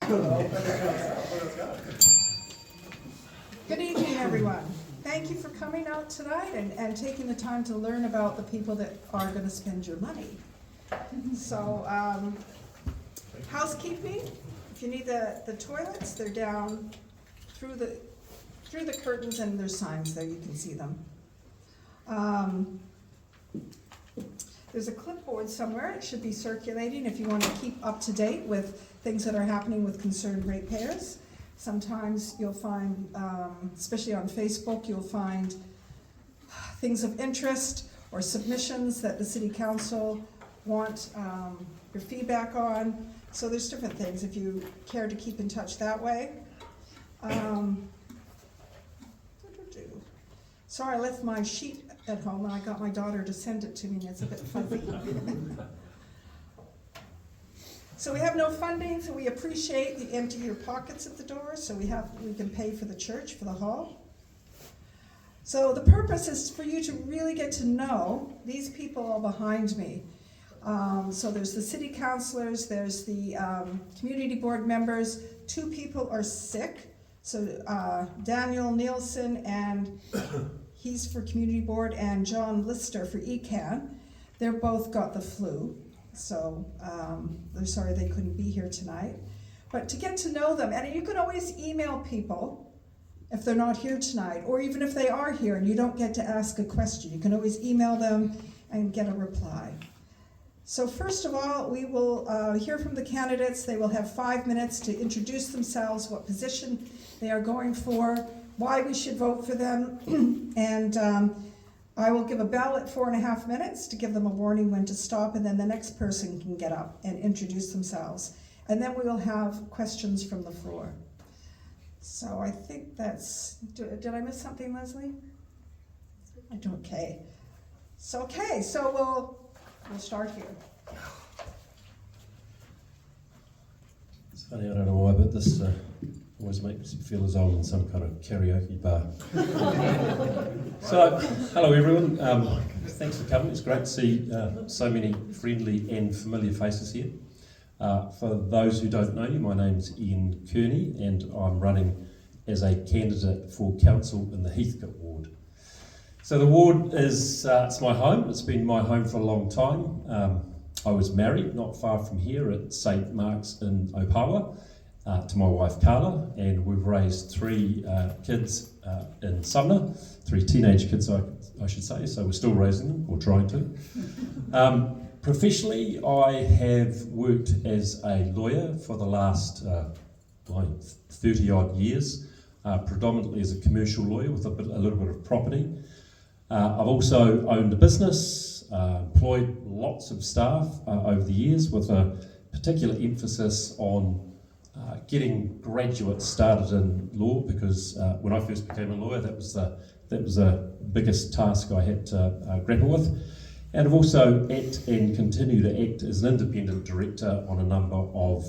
Good evening, everyone. Thank you for coming out tonight and taking the time to learn about the people that are going to spend your money. So, housekeeping, if you need the toilets, they're down through the curtains, and there's signs there, you can see them. There's a clipboard somewhere, it should be circulating if you want to keep up to date with things that are happening with Concerned Ratepayers. Sometimes you'll find, especially on Facebook, you'll find things of interest or submissions that the City Council want your feedback on. So there's different things if you care to keep in touch that way. Sorry, I left my sheet at home and I got my daughter to send it to me and it's a bit fuzzy. So we have no funding, so we appreciate the empty your pockets at the door, so we can pay for the church, for the hall. So the purpose is for you to really get to know these people all behind me. So there's the city councilors, there's the community board members. 2 people are sick. So Daniel Nielsen, and he's for community board, and John Lister for ecan. They're both got the flu. So they're sorry they couldn't be here tonight. But to get to know them, and you can always email people if they're not here tonight, or even if they are here and you don't get to ask a question, you can always email them and get a reply. So first of all, we will hear from the candidates. They will have 5 minutes to introduce themselves, what position they are going for, why we should vote for them, and I will give a bell at 4.5 minutes to give them a warning when to stop, and then the next person can get up and introduce themselves. And then we will have questions from the floor. So I think that's, did I miss something, Leslie? I do, okay. So we'll start here. It's funny, I don't know why, but this always makes me feel as though I'm in some kind of karaoke bar. So, hello everyone. Thanks for coming. It's great to see so many friendly and familiar faces here. For those who don't know me, my name's Ian Kearney, and I'm running as a candidate for council in the Heathcote ward. So the ward is it's my home. It's been my home for a long time. I was married not far from here at St Mark's in Opawa to my wife Carla, and we've raised 3 kids in Sumner, 3 teenage kids I should say, so we're still raising them, or trying to. Professionally, I have worked as a lawyer for the last 30 odd years, predominantly as a commercial lawyer with a little bit of property. I've also owned a business, employed lots of staff over the years with a particular emphasis on getting graduates started in law, because when I first became a lawyer, that was the biggest task I had to grapple with. And I've also acted and continue to act as an independent director on a number of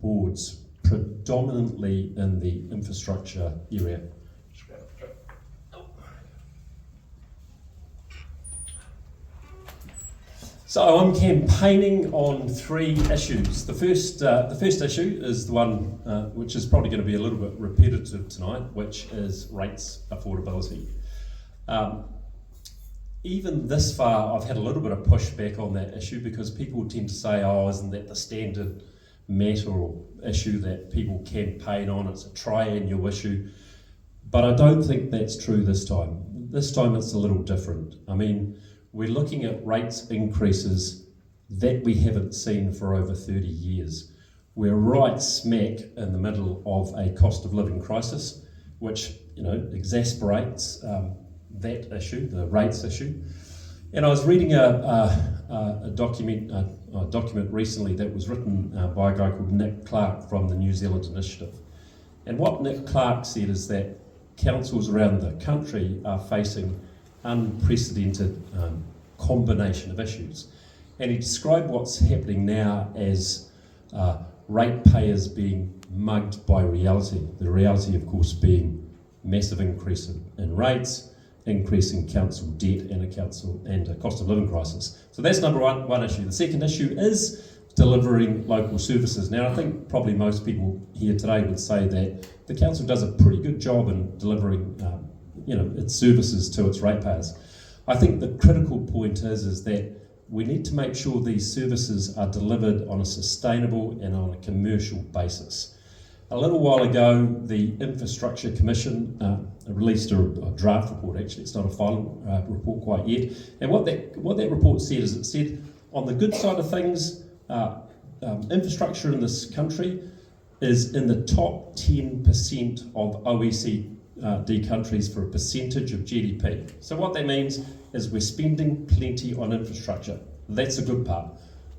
boards, predominantly in the infrastructure area. So I'm campaigning on 3 issues. The first issue is the one which is probably going to be a little bit repetitive tonight, which is rates affordability. Even this far, I've had a little bit of pushback on that issue, because people tend to say, oh, isn't that the standard matter or issue that people campaign on? It's a triennial issue. But I don't think that's true this time. This time it's a little different. I mean, we're looking at rates increases that we haven't seen for over 30 years. We're right smack in the middle of a cost of living crisis, which exasperates that issue, the rates issue. And I was reading a document recently that was written by a guy called Nick Clark from the New Zealand Initiative. And what Nick Clark said is that councils around the country are facing unprecedented combination of issues. And he described what's happening now as ratepayers being mugged by reality. The reality, of course, being massive increase in rates, increase in council debt, and a cost of living crisis. So that's number one issue. The second issue is delivering local services. Now, I think probably most people here today would say that the council does a pretty good job in delivering, its services to its ratepayers. I think the critical point is that we need to make sure these services are delivered on a sustainable and on a commercial basis. A little while ago, the Infrastructure Commission released a draft report. Actually, it's not a final report quite yet. And what that report said is, it said on the good side of things, infrastructure in this country is in the top 10% of OECD countries for a percentage of GDP. So what that means is we're spending plenty on infrastructure. That's the good part.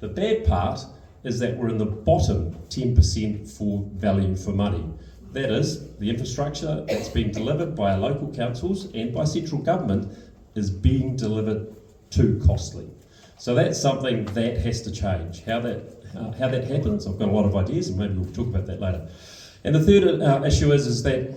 The bad part is that we're in the bottom 10% for value for money. That is, the infrastructure that's being delivered by our local councils and by central government is being delivered too costly. So that's something that has to change. How that happens, I've got a lot of ideas, and maybe we'll talk about that later. And the third issue is that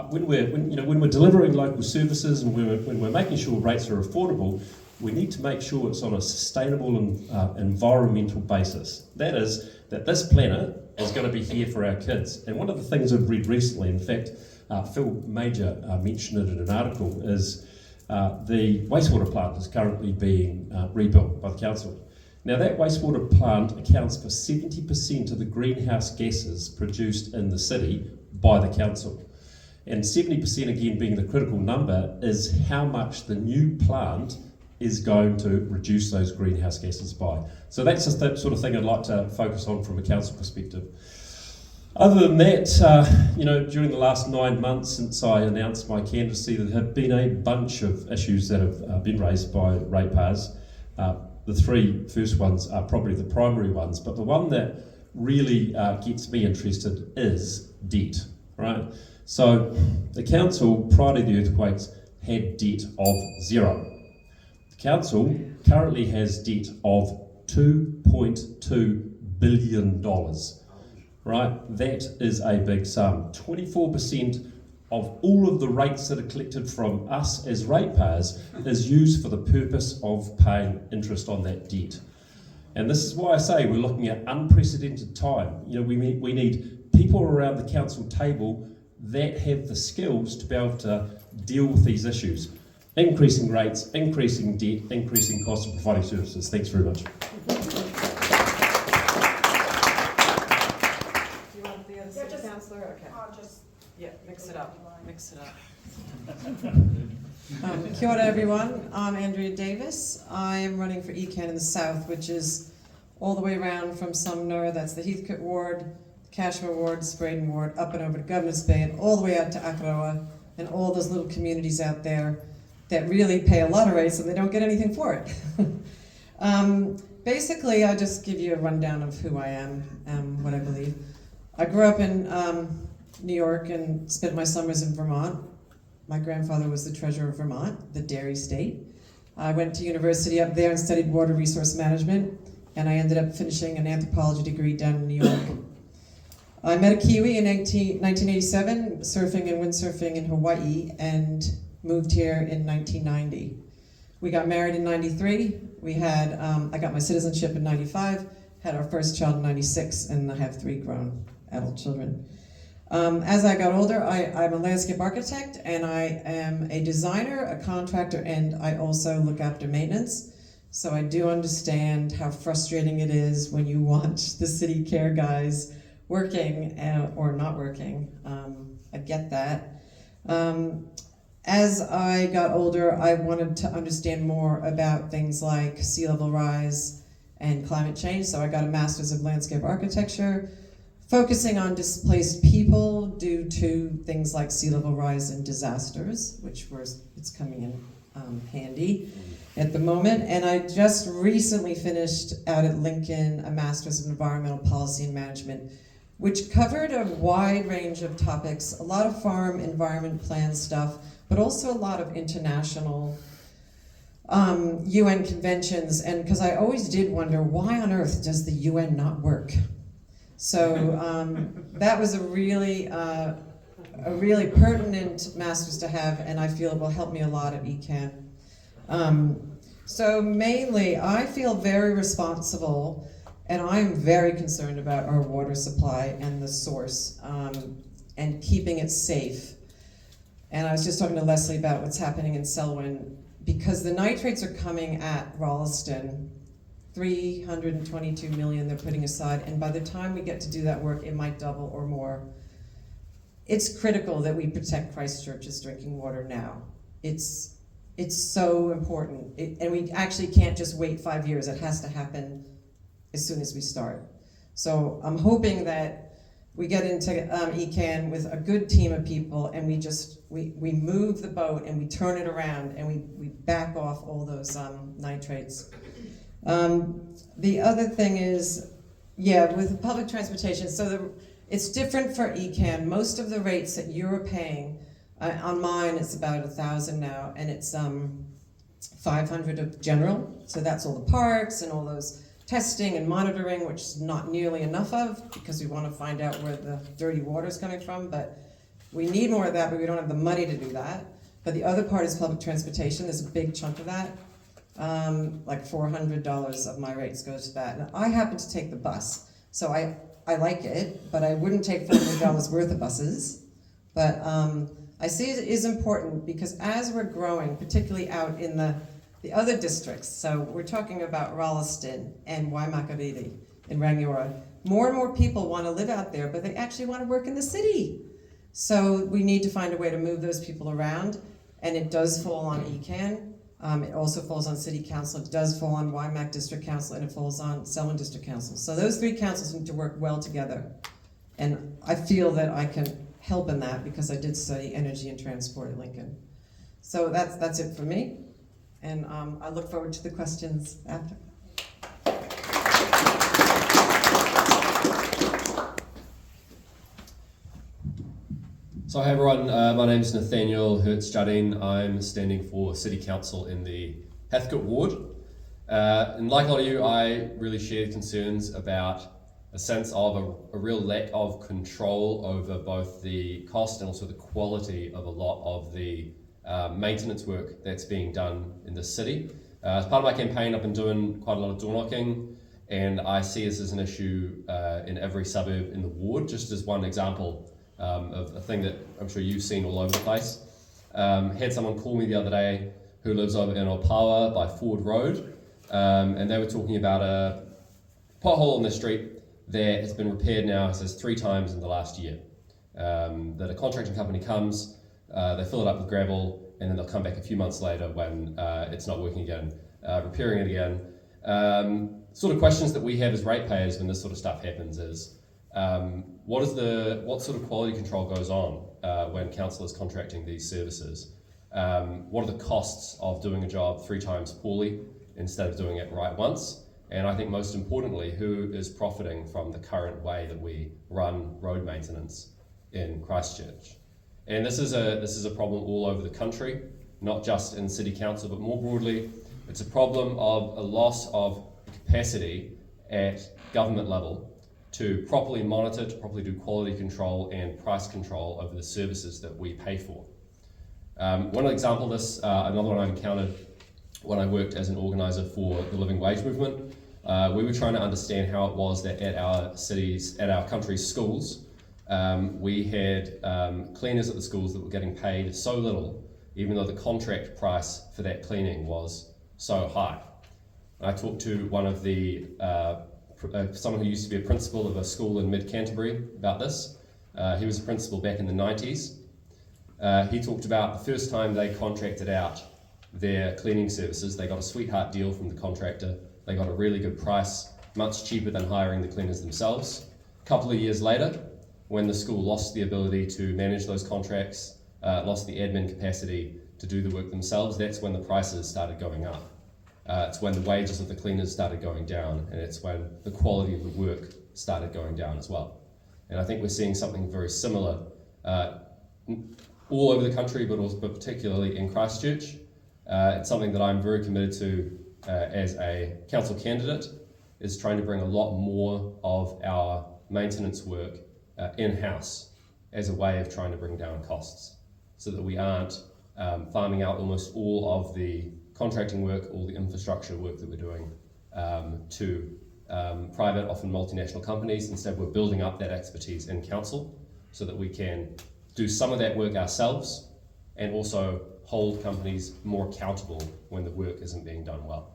when we're delivering local services and when we're making sure rates are affordable, we need to make sure it's on a sustainable and environmental basis. That is, that this planet is going to be here for our kids. And one of the things I've read recently, in fact, Phil Major mentioned it in an article, is the wastewater plant is currently being rebuilt by the council. Now, that wastewater plant accounts for 70% of the greenhouse gases produced in the city by the council. And 70% again being the critical number is how much the new plant is going to reduce those greenhouse gases by. So that's the sort of thing I'd like to focus on from a council perspective. Other than that, during the last 9 months since I announced my candidacy, there have been a bunch of issues that have been raised by ratepayers. The three first ones are probably the primary ones, but the one that really gets me interested is debt, right? So the council, prior to the earthquakes, had debt of zero. The council currently has debt of $2.2 billion, right? That is a big sum. 24% of all of the rates that are collected from us as ratepayers is used for the purpose of paying interest on that debt. And this is why I say we're looking at unprecedented time. We need people around the council table that have the skills to be able to deal with these issues. Increasing rates, increasing debt, increasing costs of providing services. Thanks very much. Do you want the other city councillor? Okay. Yeah, mix it up. Kia ora everyone, I'm Andrea Davis. I am running for ecan in the south, which is all the way around from Sumner, that's the Heathcote ward, Cashmere ward, Spraden ward, up and over to Governor's Bay, and all the way out to Akaroa, and all those little communities out there that really pay a lot of rates and they don't get anything for it. Basically, I'll just give you a rundown of who I am and what I believe. I grew up in New York and spent my summers in Vermont. My grandfather was the treasurer of Vermont, the dairy state. I went to university up there and studied water resource management, and I ended up finishing an anthropology degree down in New York. I met a Kiwi in 1987, surfing and windsurfing in Hawaii, and moved here in 1990. We got married in 93. I got my citizenship in 95, had our first child in 96, and I have 3 grown adult children. As I got older, I'm a landscape architect, and I am a designer, a contractor, and I also look after maintenance. So I do understand how frustrating it is when you want the city care guys working or not working. I get that. As I got older, I wanted to understand more about things like sea level rise and climate change, so I got a Master's of Landscape Architecture, focusing on displaced people due to things like sea level rise and disasters, it's coming in handy at the moment. And I just recently finished out at Lincoln a Master's of Environmental Policy and Management, which covered a wide range of topics, a lot of farm environment plan stuff, but also a lot of international UN conventions. And because I always did wonder, why on earth does the UN not work? So that was a really pertinent master's to have, and I feel it will help me a lot at ecan. So mainly, I feel very responsible And I'm very concerned about our water supply and the source, and keeping it safe. And I was just talking to Leslie about what's happening in Selwyn, because the nitrates are coming at Ralston, 322 million they're putting aside, and by the time we get to do that work, it might double or more. It's critical that we protect Christchurch's drinking water now. It's so important, and we actually can't just wait 5 years. It has to happen as soon as we start. So I'm hoping that we get into ecan with a good team of people, and we move the boat and we turn it around and we back off all those nitrates. The other thing is, with public transportation, it's different for ecan. Most of the rates that you're paying, on mine it's about 1,000 now, and it's 500 of general, so that's all the parks and all those testing and monitoring, which is not nearly enough of, because we want to find out where the dirty water is coming from, but we need more of that, but we don't have the money to do that. But the other part is public transportation. There's a big chunk of that. Like $400 of my rates goes to that. And I happen to take the bus, so I like it, but I wouldn't take $400 worth of buses. But I see it is important, because as we're growing, particularly out in the other districts, so we're talking about Ralston and Waimakariri and Rangiora, more and more people want to live out there, but they actually want to work in the city. So we need to find a way to move those people around, and it does fall on ecan. It also falls on City Council, it does fall on Waimak District Council, and it falls on Selwyn District Council. So those three councils need to work well together. And I feel that I can help in that, because I did study energy and transport at Lincoln. So that's it for me. And I look forward to the questions after. So hi everyone, my name is Nathaniel Hertz-Jardine. I'm standing for City Council in the Heathcote ward. And like a lot of you, I really share concerns about a sense of a real lack of control over both the cost and also the quality of a lot of the maintenance work that's being done in the city. As part of my campaign, I've been doing quite a lot of door knocking, and I see this as an issue in every suburb in the ward, just as one example of a thing that I'm sure you've seen all over the place. Had someone call me the other day who lives over in Opawa by Ford Road, and they were talking about a pothole on the street that has been repaired now, it says 3 times in the last year. That a contracting company comes, they fill it up with gravel, and then they'll come back a few months later when it's not working again, repairing it again. Sort of questions that we have as ratepayers when this sort of stuff happens is, what sort of quality control goes on when council is contracting these services? What are the costs of doing a job 3 times poorly instead of doing it right once? And I think most importantly, who is profiting from the current way that we run road maintenance in Christchurch? And this is a problem all over the country, not just in City Council, but more broadly, it's a problem of a loss of capacity at government level to properly monitor, to properly do quality control and price control over the services that we pay for. One example of this, another one I've encountered when I worked as an organizer for the living wage movement. We were trying to understand how it was that at our country's schools, we had cleaners at the schools that were getting paid so little, even though the contract price for that cleaning was so high. I talked to one of the someone who used to be a principal of a school in mid-Canterbury about this. He was a principal back in the 90s. He talked about the first time they contracted out their cleaning services. They got a sweetheart deal from the contractor. They got a really good price, much cheaper than hiring the cleaners themselves. A couple of years later, when the school lost the ability to manage those contracts, lost the admin capacity to do the work themselves, that's when the prices started going up. It's when the wages of the cleaners started going down, and it's when the quality of the work started going down as well. And I think we're seeing something very similar all over the country, but particularly in Christchurch. It's something that I'm very committed to as a council candidate, is trying to bring a lot more of our maintenance work in-house as a way of trying to bring down costs, so that we aren't farming out almost all of the contracting work, all the infrastructure work that we're doing to private, often multinational companies. Instead, we're building up that expertise in council so that we can do some of that work ourselves and also hold companies more accountable when the work isn't being done well.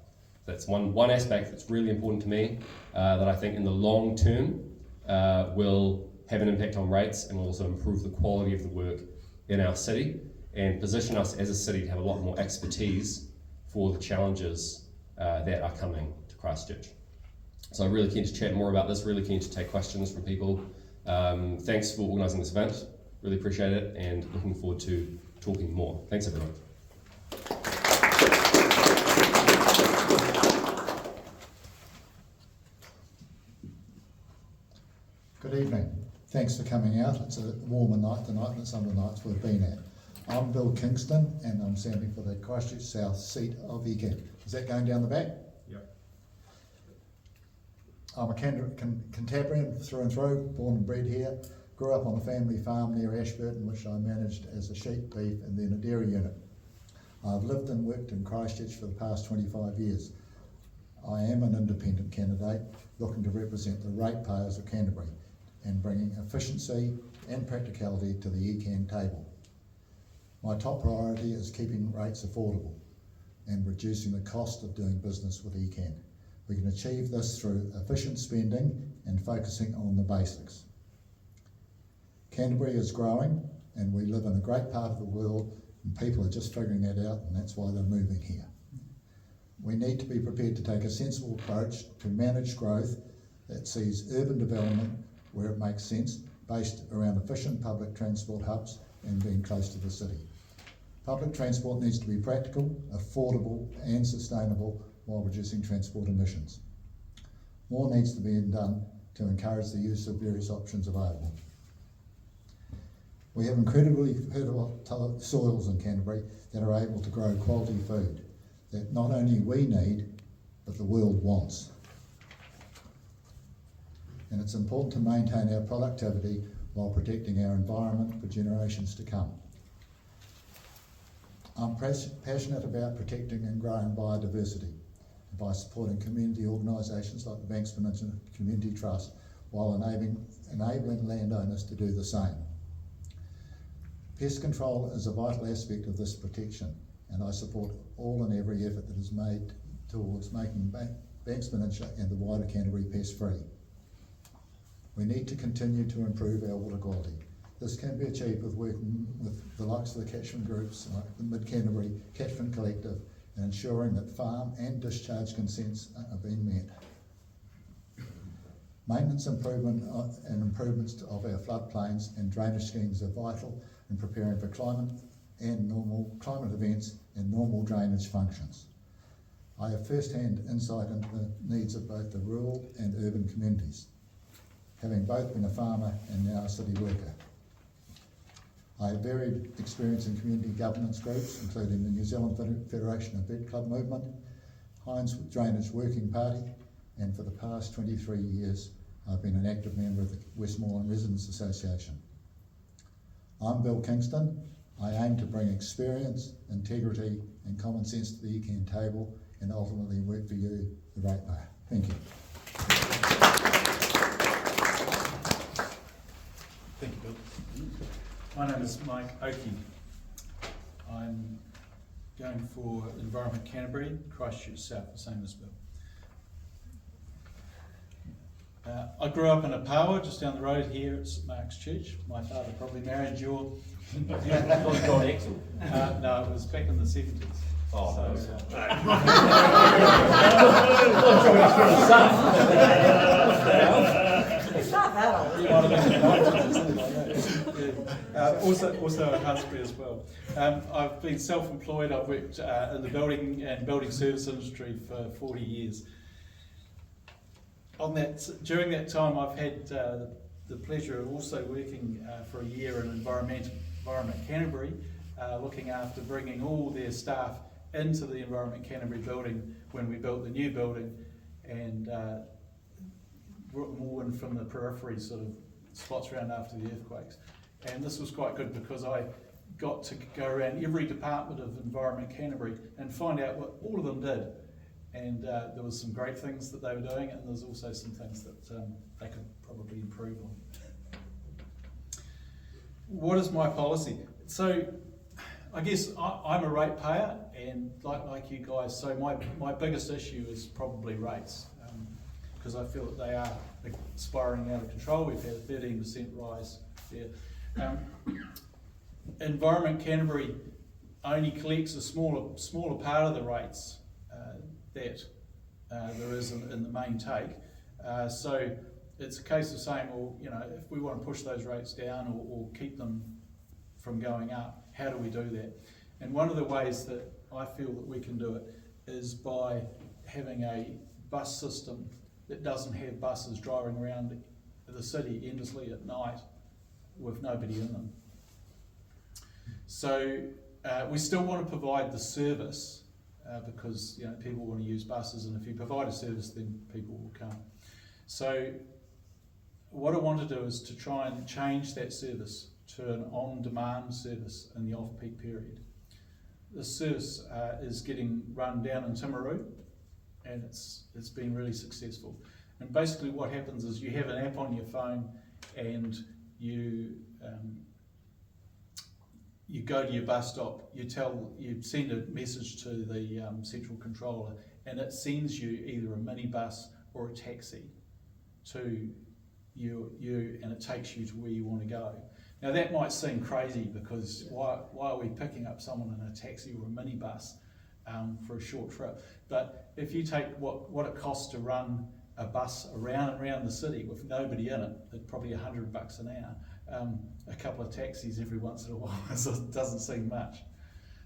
That's one aspect that's really important to me that I think in the long term will have an impact on rates and will also improve the quality of the work in our city and position us as a city to have a lot more expertise for the challenges that are coming to Christchurch. So I'm really keen to chat more about this, really keen to take questions from people. Thanks for organising this event, really appreciate it, and looking forward to talking more. Thanks everyone. Good evening. Thanks for coming out. It's a warmer night tonight than some of the nights we've been at. I'm Bill Kingston and I'm standing for the Christchurch South seat of ecan. Is that going down the back? Yep. I'm a Cantabrian through and through, born and bred here. Grew up on a family farm near Ashburton, which I managed as a sheep, beef and then a dairy unit. I've lived and worked in Christchurch for the past 25 years. I am an independent candidate looking to represent the ratepayers of Canterbury and bringing efficiency and practicality to the ecan table. My top priority is keeping rates affordable and reducing the cost of doing business with ecan. We can achieve this through efficient spending and focusing on the basics. Canterbury is growing and we live in a great part of the world and people are just figuring that out and that's why they're moving here. We need to be prepared to take a sensible approach to manage growth that sees urban development where it makes sense, based around efficient public transport hubs and being close to the city. Public transport needs to be practical, affordable and sustainable while reducing transport emissions. More needs to be done to encourage the use of various options available. We have incredibly fertile soils in Canterbury that are able to grow quality food that not only we need, but the world wants. And it's important to maintain our productivity while protecting our environment for generations to come. I'm passionate about protecting and growing biodiversity by supporting community organisations like the Banks Peninsula Community Trust while enabling landowners to do the same. Pest control is a vital aspect of this protection and I support all and every effort that is made towards making Banks Peninsula and the wider Canterbury pest-free. We need to continue to improve our water quality. This can be achieved with working with the likes of the catchment groups like the Mid-Canterbury Catchment Collective and ensuring that farm and discharge consents are being met. Maintenance improvement and improvements of our floodplains and drainage schemes are vital in preparing for climate events and normal drainage functions. I have first-hand insight into the needs of both the rural and urban communities, having both been a farmer and now a city worker. I have varied experience in community governance groups, including the New Zealand Federation of Vet Club Movement, Hines Drainage Working Party, and for the past 23 years, I've been an active member of the Westmoreland Residents Association. I'm Bill Kingston. I aim to bring experience, integrity, and common sense to the ecan table and ultimately work for you, the ratepayer. Thank you. Thank you, Bill. My name is Mike Oakey. I'm going for Environment Canterbury, Christchurch South, the same as Bill. I grew up in Opawa, just down the road here at St Mark's Church. My father probably married your... No, it was back in the 70s. Oh, so, It's not that old. Also at Hunsbury as well. I've been self-employed. I've worked in the building and building service industry for 40 years. During that time, I've had the pleasure of also working for a year in Environment Canterbury, looking after bringing all their staff into the Environment Canterbury building when we built the new building, and brought them all in from the periphery sort of spots around after the earthquakes. And this was quite good because I got to go around every department of Environment Canterbury and find out what all of them did. and there was some great things that they were doing, and there's also some things that they could probably improve on. What is my policy? So I guess I'm a ratepayer, and like you guys, so my biggest issue is probably rates, because I feel that they are spiralling out of control. We've had a 13% rise there. Environment Canterbury only collects a smaller part of the rates that there is in the main take. So it's a case of saying, well, you know, if we want to push those rates down or keep them from going up, how do we do that? And one of the ways that I feel that we can do it is by having a bus system that doesn't have buses driving around the city endlessly at night with nobody in them. So we still want to provide the service because, you know, people want to use buses, and if you provide a service, then people will come. So what I want to do is to try and change that service to an on-demand service in the off-peak period. This service is getting run down in Timaru, and it's been really successful. And basically what happens is you have an app on your phone, and you go to your bus stop, you send a message to the central controller, and it sends you either a minibus or a taxi to you, and it takes you to where you want to go. Now that might seem crazy, because why are we picking up someone in a taxi or a minibus for a short trip? But if you take what it costs to run a bus around and around the city with nobody in it, at probably $100 an hour, a couple of taxis every once in a while doesn't seem much.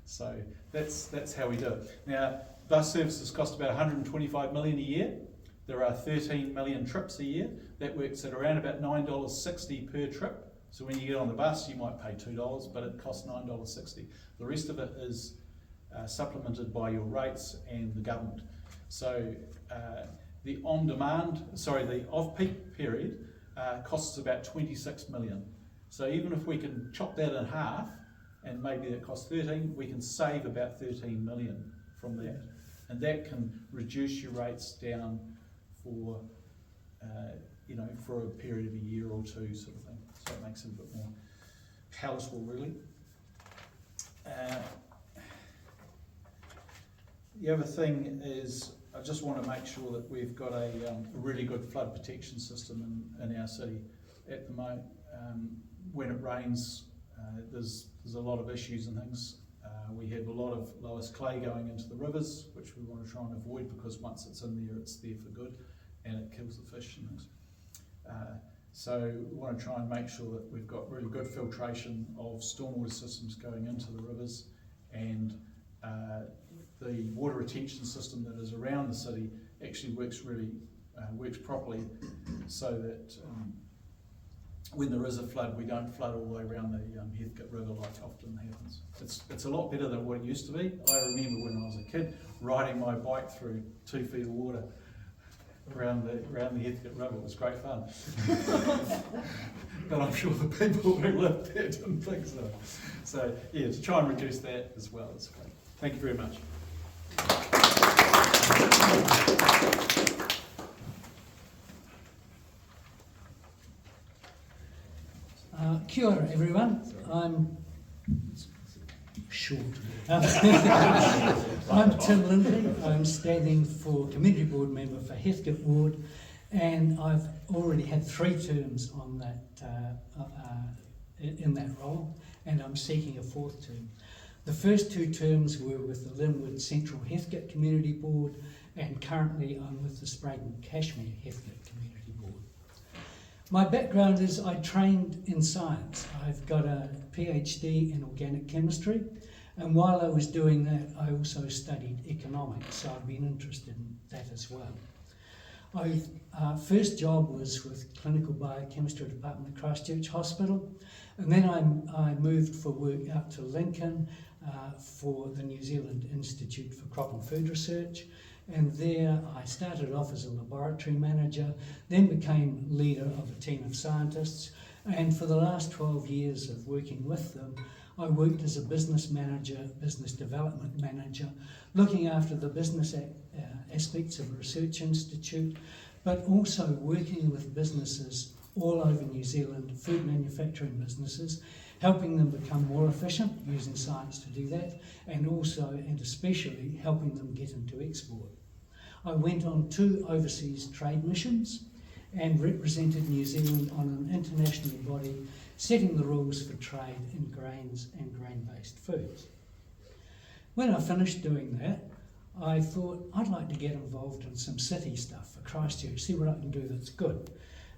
So that's how we do it. Now, bus services cost about $125 million a year. There are 13 million trips a year. That works at around about $9.60 per trip. So when you get on the bus, you might pay $2, but it costs $9.60. The rest of it is supplemented by your rates and the government. So the off-peak period costs about 26 million. So even if we can chop that in half, and maybe that costs 13, we can save about 13 million from that. And that can reduce your rates down for, for a period of a year or two, sort of thing. So it makes it a bit more palatable, really. The other thing is, I just want to make sure that we've got a really good flood protection system in our city. At the moment, when it rains, there's a lot of issues and things. We have a lot of Loess clay going into the rivers, which we want to try and avoid, because once it's in there, it's there for good, and it kills the fish and things. So we want to try and make sure that we've got really good filtration of stormwater systems going into the rivers, and the water retention system that is around the city actually works properly, so that when there is a flood, we don't flood all the way around the Heathcote River like often happens. It's a lot better than what it used to be. I remember when I was a kid riding my bike through 2 feet of water around the Heathcote River. It was great fun. But I'm sure the people who lived there didn't think so. So yeah, to try and reduce that as well is great. Thank you very much. Kia ora, everyone. I'm short. I'm Tim Lindley. I'm standing for Community Board Member for Heathcote Ward, and I've already had 3 terms on that in that role, and I'm seeking a 4th term. The first 2 terms were with the Linwood Central Heathcote Community Board, and currently I'm with the Spraydon Cashmere Heathcote Community Board. My background is I trained in science. I've got a PhD in organic chemistry, and while I was doing that, I also studied economics, so I've been interested in that as well. My first job was with Clinical Biochemistry Department at Christchurch Hospital, and then I moved for work out to Lincoln for the New Zealand Institute for Crop and Food Research, and there I started off as a laboratory manager, then became leader of a team of scientists, And for the last 12 years of working with them, I worked as a business manager, business development manager, looking after the business aspects of a research institute, but also working with businesses all over New Zealand, food manufacturing businesses, helping them become more efficient, using science to do that, and also and especially helping them get into export. I went on 2 overseas trade missions and represented New Zealand on an international body setting the rules for trade in grains and grain-based foods. When I finished doing that, I thought I'd like to get involved in some city stuff for Christchurch, see what I can do that's good.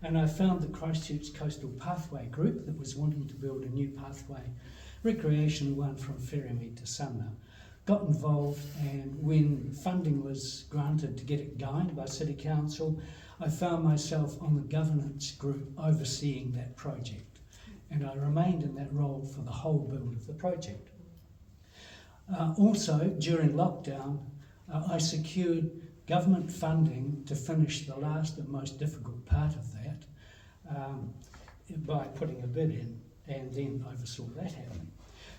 And I found the Christchurch Coastal Pathway group that was wanting to build a new pathway, recreational one from Wheremi to Sumner. Got involved, and when funding was granted to get it going by City Council, I found myself on the governance group overseeing that project. And I remained in that role for the whole build of the project. Also, during lockdown, I secured government funding to finish the last and most difficult part of that by putting a bid in, and then oversaw that happening.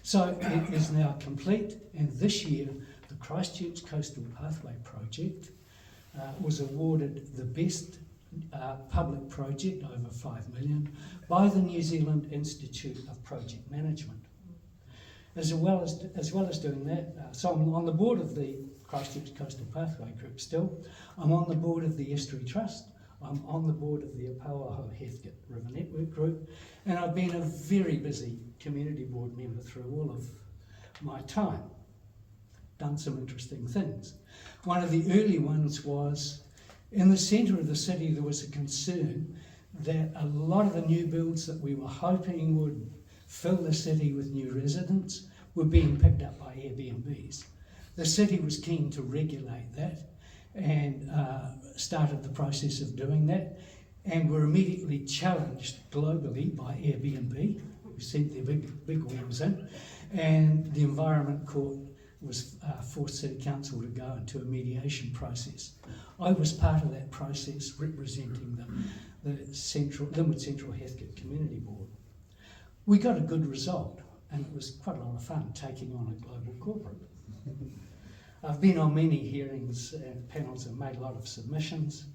So it is now complete, and this year the Christchurch Coastal Pathway project was awarded the best public project, over 5 million, by the New Zealand Institute of Project Management. As well as doing that, so I'm on the board of the Christchurch Coastal Pathway Group still. I'm on the board of the Estuary Trust. I'm on the board of the Opawa Heathcote River Network Group, and I've been a very busy community board member through all of my time. Done some interesting things. One of the early ones was, in the centre of the city there was a concern that a lot of the new builds that we were hoping would fill the city with new residents were being picked up by Airbnbs. The city was keen to regulate that and started the process of doing that, and were immediately challenged globally by Airbnb, who sent their big wheels in, and the Environment Court was forced City Council to go into a mediation process. I was part of that process representing the Linwood Central Heathcote Community Board. We got a good result, and it was quite a lot of fun taking on a global corporate. I've been on many hearings and panels and made a lot of submissions.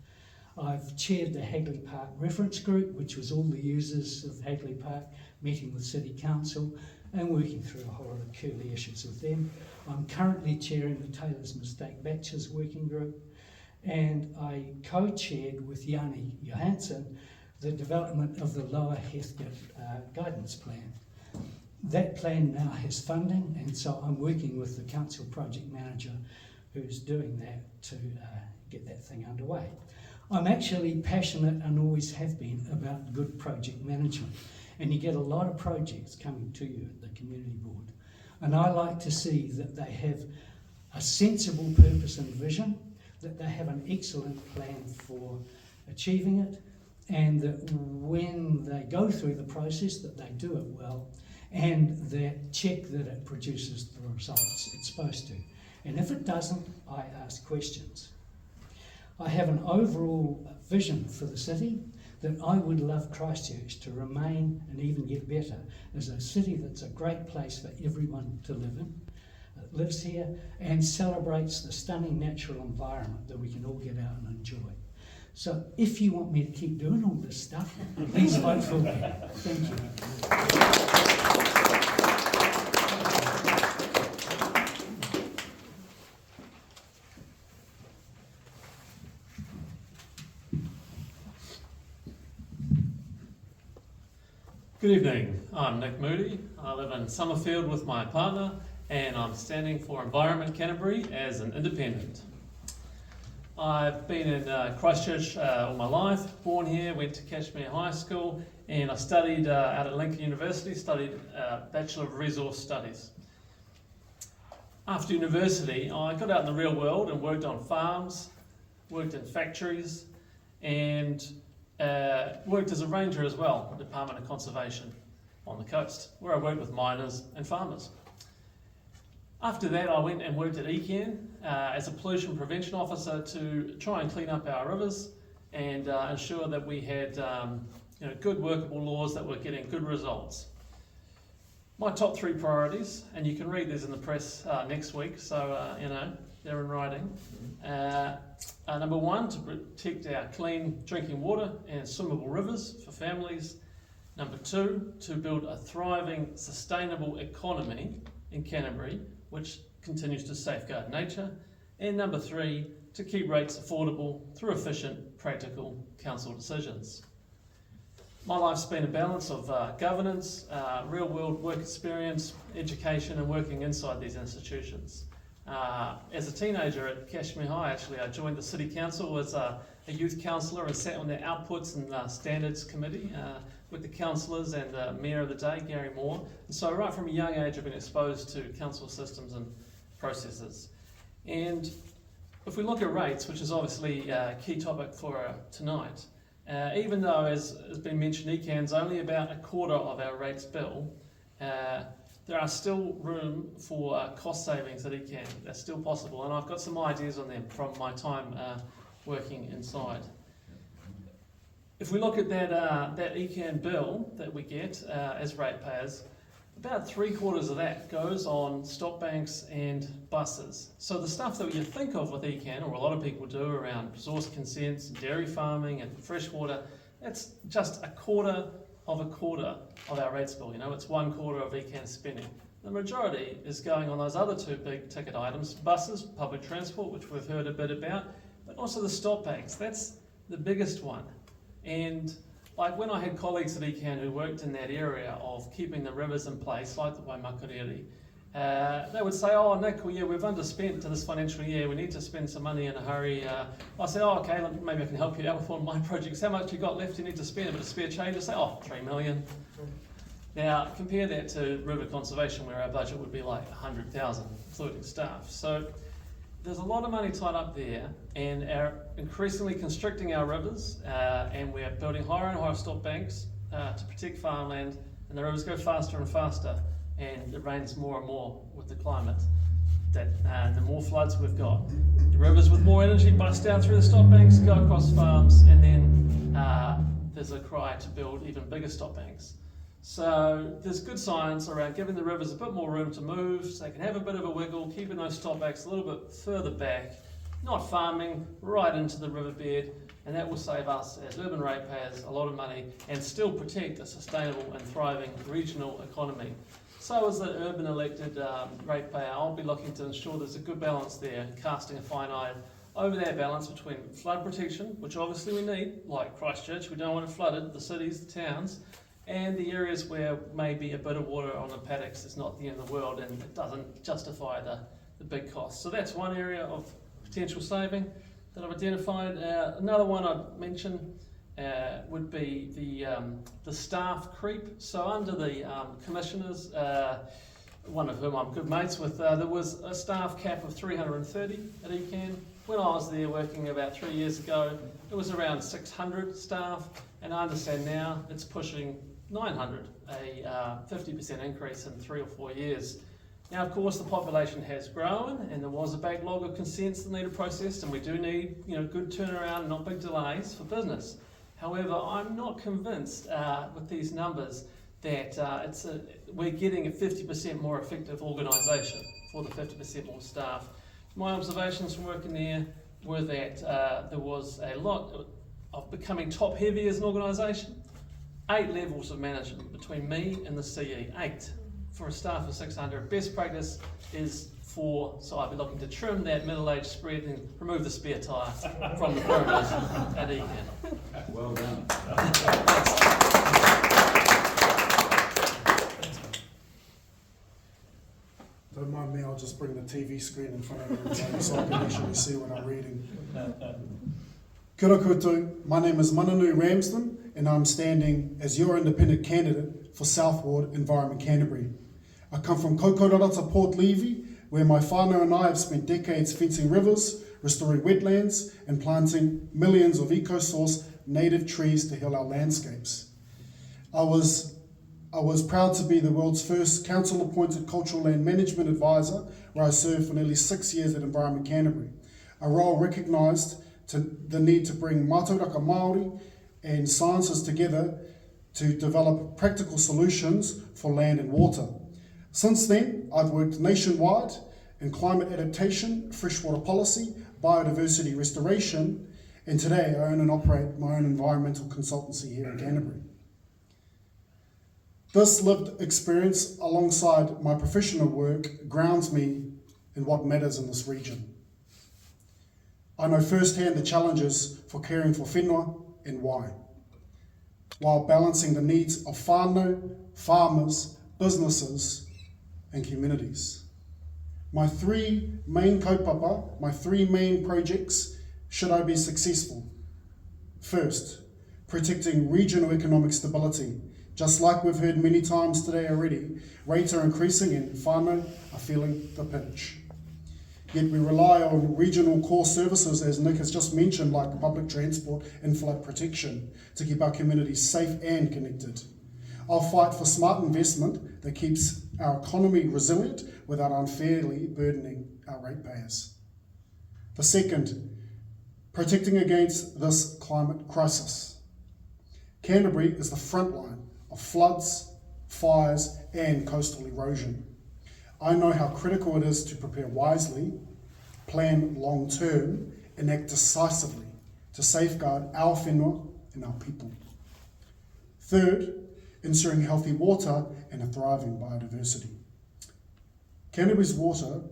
I've chaired the Hagley Park Reference Group, which was all the users of Hagley Park meeting with City Council and working through a whole lot of curly issues with them. I'm currently chairing the Taylor's Mistake Batches Working Group, and I co-chaired with Yanni Johansson the development of the Lower Heathcote Guidance Plan. That plan now has funding, and so I'm working with the council project manager who's doing that to get that thing underway. I'm actually passionate, and always have been, about good project management, and you get a lot of projects coming to you at the community board, and I like to see that they have a sensible purpose and vision, that they have an excellent plan for achieving it, and that when they go through the process that they do it well, and that check that it produces the results it's supposed to. And if it doesn't, I ask questions. I have an overall vision for the city that I would love Christchurch to remain and even get better as a city that's a great place for everyone to live in, that lives here and celebrates the stunning natural environment that we can all get out and enjoy. So if you want me to keep doing all this stuff, please vote for me. Thank you. Good evening, I'm Nick Moody. I live in Summerfield with my partner, and I'm standing for Environment Canterbury as an independent. I've been in Christchurch all my life, born here, went to Cashmere High School, and I studied out at Lincoln University, studied Bachelor of Resource Studies. After university, I got out in the real world and worked on farms, worked in factories, and worked as a ranger as well, Department of Conservation on the coast, where I worked with miners and farmers. After that, I went and worked at ecan as a pollution prevention officer to try and clean up our rivers and ensure that we had good workable laws that were getting good results. My top 3 priorities, and you can read these in the press next week, so they're in writing. Number 1, to protect our clean drinking water and swimmable rivers for families. Number 2, to build a thriving, sustainable economy in Canterbury, which continues to safeguard nature. And number 3, to keep rates affordable through efficient, practical council decisions. My life's been a balance of governance, real-world work experience, education, and working inside these institutions. As a teenager at Cashmere High, actually, I joined the City Council as a youth councillor and sat on their outputs and standards committee with the councillors and the Mayor of the day, Gary Moore. And so right from a young age, I've been exposed to council systems and processes. And if we look at rates, which is obviously a key topic for tonight, even though, as has been mentioned, ecan's only about a quarter of our rates bill, there are still room for cost savings at ecan. That's still possible, and I've got some ideas on them from my time working inside. If we look at that ecan bill that we get as ratepayers, about 3/4 of that goes on stop banks and buses. So the stuff that you think of with ecan, or a lot of people do, around resource consents, dairy farming and freshwater, that's just a quarter of our rates bill. It's 1/4 of ecan spending. The majority is going on those other 2 big ticket items: buses, public transport, which we've heard a bit about, but also the stop banks. That's the biggest one. And like when I had colleagues at ecan who worked in that area of keeping the rivers in place, like the Waimakariri, they would say, "Oh, Nick, well, yeah, we've underspent to this financial year, we need to spend some money in a hurry." I said, "Oh, okay, maybe I can help you out with one of my projects. How much you got left you need to spend?" A bit of spare change. I say, "Oh, 3 million. Now, compare that to river conservation, where our budget would be like 100,000, including staff. So there's a lot of money tied up there, and are increasingly constricting our rivers, and we're building higher and higher stop banks to protect farmland, and the rivers go faster and faster, and it rains more and more with the climate. The more floods we've got. The rivers with more energy bust down through the stop banks, go across farms, and then there's a cry to build even bigger stop banks. So there's good science around giving the rivers a bit more room to move, so they can have a bit of a wiggle, keeping those stop banks a little bit further back, not farming right into the riverbed, and that will save us as urban ratepayers a lot of money and still protect a sustainable and thriving regional economy. So as an urban elected ratepayer, I'll be looking to ensure there's a good balance there, casting a fine eye over that balance between flood protection, which obviously we need, like Christchurch, we don't want it flooded, the cities, the towns, and the areas where maybe a bit of water on the paddocks is not the end of the world and it doesn't justify the big costs. So that's one area of potential saving that I've identified. Another one I'd mention would be the staff creep. So under the commissioners, one of whom I'm good mates with, there was a staff cap of 330 at ecan. When I was there working about 3 years ago, it was around 600 staff, and I understand now it's pushing 900, a 50% increase in 3 or 4 years. Now, of course, the population has grown, and there was a backlog of consents that needed processed, and we do need, good turnaround, not big delays for business. However, I'm not convinced with these numbers that we're getting a 50% more effective organisation for the 50% more staff. My observations from working there were that there was a lot of becoming top heavy as an organisation. 8 levels of management between me and the CE, 8 for a staff of 600. Best practice is 4, so I'd be looking to trim that middle-age spread and remove the spare tyre from the pyramid at ecan. Well done. Don't mind me, I'll just bring the TV screen in front of everybody so I can actually see what I'm reading. Kia ora koutou, my name is Mananu Ramsden and I'm standing as your independent candidate for South Ward Environment Canterbury. I come from Kokorarata, Port Levy, where my whānau and I have spent decades fencing rivers, restoring wetlands and planting millions of eco-source native trees to heal our landscapes. I was proud to be the world's first council-appointed cultural land management advisor, where I served for nearly 6 years at Environment Canterbury, a role recognised to the need to bring mātauraka Māori and sciences together to develop practical solutions for land and water. Since then, I've worked nationwide in climate adaptation, freshwater policy, biodiversity restoration, and today I own and operate my own environmental consultancy here in Canterbury. This lived experience alongside my professional work grounds me in what matters in this region. I know firsthand the challenges for caring for whenua and why, while balancing the needs of whānau, farmers, businesses and communities. My three main kaupapa, my three main projects, should I be successful. First, protecting regional economic stability. Just like we've heard many times today already, rates are increasing and whānau are feeling the pinch. Yet we rely on regional core services, as Nick has just mentioned, like public transport and flood protection, to keep our communities safe and connected. I'll fight for smart investment that keeps our economy resilient without unfairly burdening our ratepayers. The second, protecting against this climate crisis. Canterbury is the front line of floods, fires and coastal erosion. I know how critical it is to prepare wisely, plan long term and act decisively to safeguard our whenua and our people. Third, ensuring healthy water and a thriving biodiversity. Canterbury's water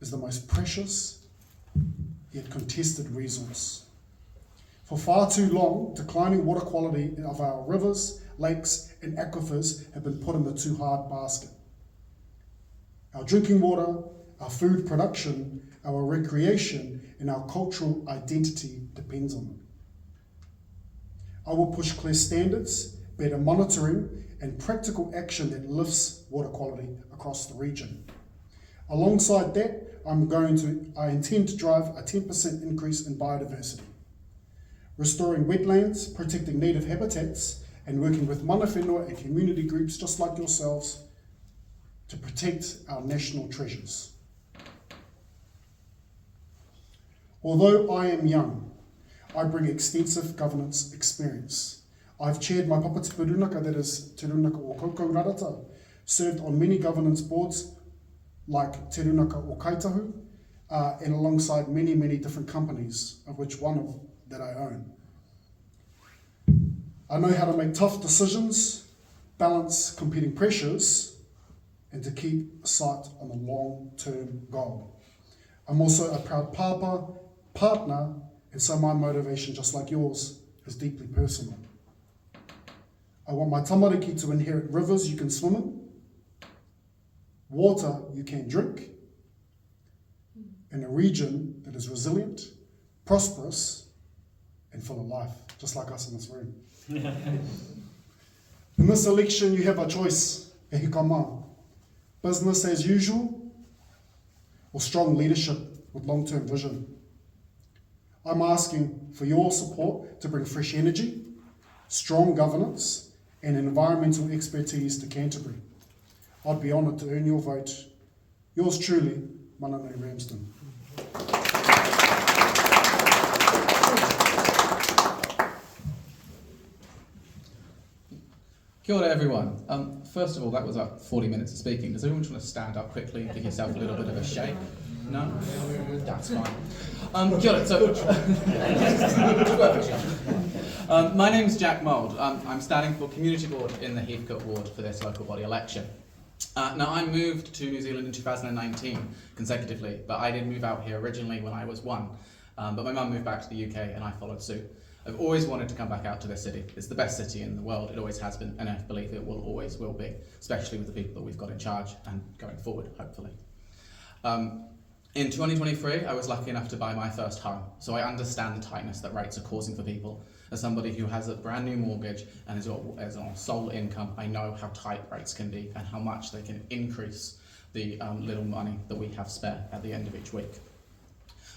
is the most precious yet contested resource. For far too long, declining water quality of our rivers, lakes and aquifers have been put in the too hard basket. Our drinking water, our food production, our recreation and our cultural identity depends on it. I will push clear standards, better monitoring and practical action that lifts water quality across the region. Alongside that, I intend to drive a 10% increase in biodiversity, restoring wetlands, protecting native habitats, and working with mana whenua and community groups just like yourselves to protect our national treasures. Although I am young, I bring extensive governance experience. I've chaired my papa te purunaka, that is Te Runaka o Kaukau Rarata, served on many governance boards like Te Runaka o Kaitahu, and alongside many, many different companies, of which one of that I own. I know how to make tough decisions, balance competing pressures, and to keep sight on the long-term goal. I'm also a proud papa, partner, and so my motivation, just like yours, is deeply personal. I want my tamariki to inherit rivers you can swim in, water you can drink, and a region that is resilient, prosperous, and full of life, just like us in this room. In this election, you have a choice, e hikama, business as usual, or strong leadership with long-term vision. I'm asking for your support to bring fresh energy, strong governance, and environmental expertise to Canterbury. I'd be honoured to earn your vote. Yours truly, Mananui Ramsden. Kia ora everyone. First of all, that was about 40 minutes of speaking. Does everyone just want to stand up quickly and give yourself a little bit of a shake? No? That's fine. Kia ora. So, my name's Jack Mould. I'm standing for Community Board in the Heathcote ward for this local body election. Now, I moved to New Zealand in 2019 consecutively, but I did move out here originally when I was 1. But my mum moved back to the UK and I followed suit. I've always wanted to come back out to this city. It's the best city in the world. It always has been, and I believe it will always will be, especially with the people that we've got in charge and going forward, hopefully. In 2023, I was lucky enough to buy my first home, so I understand the tightness that rates are causing for people. As somebody who has a brand new mortgage and is on sole income, I know how tight rates can be and how much they can increase the little money that we have spare at the end of each week.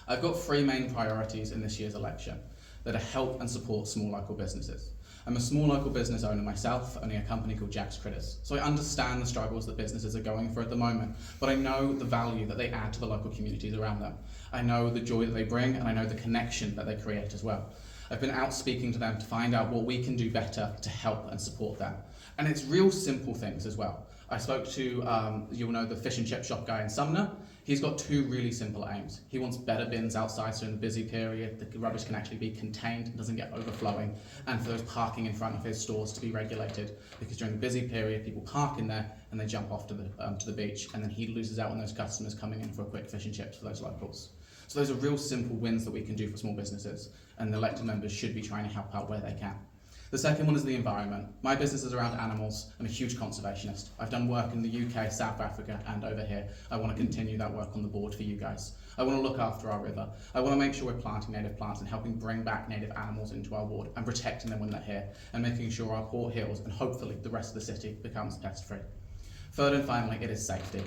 I've got 3 main priorities in this year's election that are help and support small local businesses. I'm a small local business owner myself, owning a company called Jack's Critters. So I understand the struggles that businesses are going through at the moment, but I know the value that they add to the local communities around them. I know the joy that they bring, and I know the connection that they create as well. I've been out speaking to them to find out what we can do better to help and support them. And it's real simple things as well. I spoke to, you'll know, the fish and chip shop guy in Sumner. He's got two really simple aims. He wants better bins outside so in the busy period the rubbish can actually be contained and doesn't get overflowing, and for those parking in front of his stores to be regulated, because during the busy period people park in there and they jump off to the beach, and then he loses out on those customers coming in for a quick fish and chips for those locals. So those are real simple wins that we can do for small businesses, and the elected members should be trying to help out where they can. The second one is the environment. My business is around animals. I'm a huge conservationist. I've done work in the UK, South Africa, and over here. I want to continue that work on the board for you guys. I want to look after our river. I want to make sure we're planting native plants and helping bring back native animals into our ward and protecting them when they're here, and making sure our Port Hills and hopefully the rest of the city becomes pest-free. Third and finally, it is safety.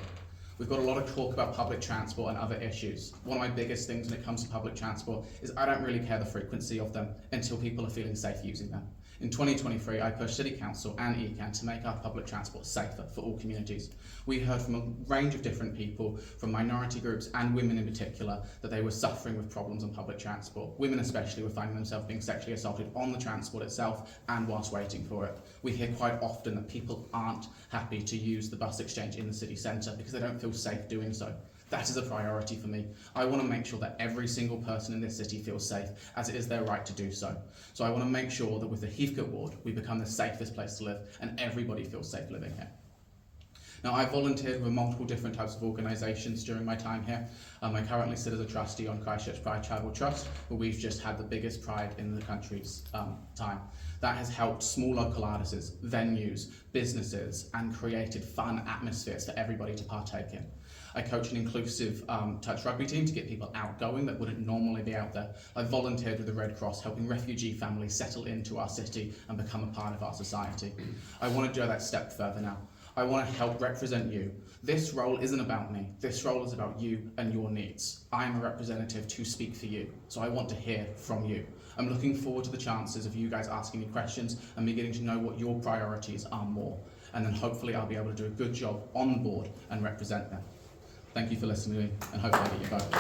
We've got a lot of talk about public transport and other issues. One of my biggest things when it comes to public transport is I don't really care the frequency of them until people are feeling safe using them. In 2023, I pushed City Council and ecan to make our public transport safer for all communities. We heard from a range of different people, from minority groups and women in particular, that they were suffering with problems on public transport. Women especially were finding themselves being sexually assaulted on the transport itself and whilst waiting for it. We hear quite often that people aren't happy to use the bus exchange in the city centre because they don't feel safe doing so. That is a priority for me. I want to make sure that every single person in this city feels safe, as it is their right to do so. So I want to make sure that with the Heathcote ward, we become the safest place to live and everybody feels safe living here. Now, I volunteered with multiple different types of organisations during my time here. I currently sit as a trustee on Christchurch Pride Charitable Trust, where we've just had the biggest pride in the country's time. That has helped small local artists, venues, businesses, and created fun atmospheres for everybody to partake in. I coach an inclusive touch rugby team to get people outgoing that wouldn't normally be out there. I volunteered with the Red Cross, helping refugee families settle into our city and become a part of our society. I want to go that step further now. I want to help represent you. This role isn't about me. This role is about you and your needs. I am a representative to speak for you, so I want to hear from you. I'm looking forward to the chances of you guys asking me questions and me getting to know what your priorities are more. And then hopefully I'll be able to do a good job on the board and represent them. Thank you for listening to me, and hopefully I get your vote.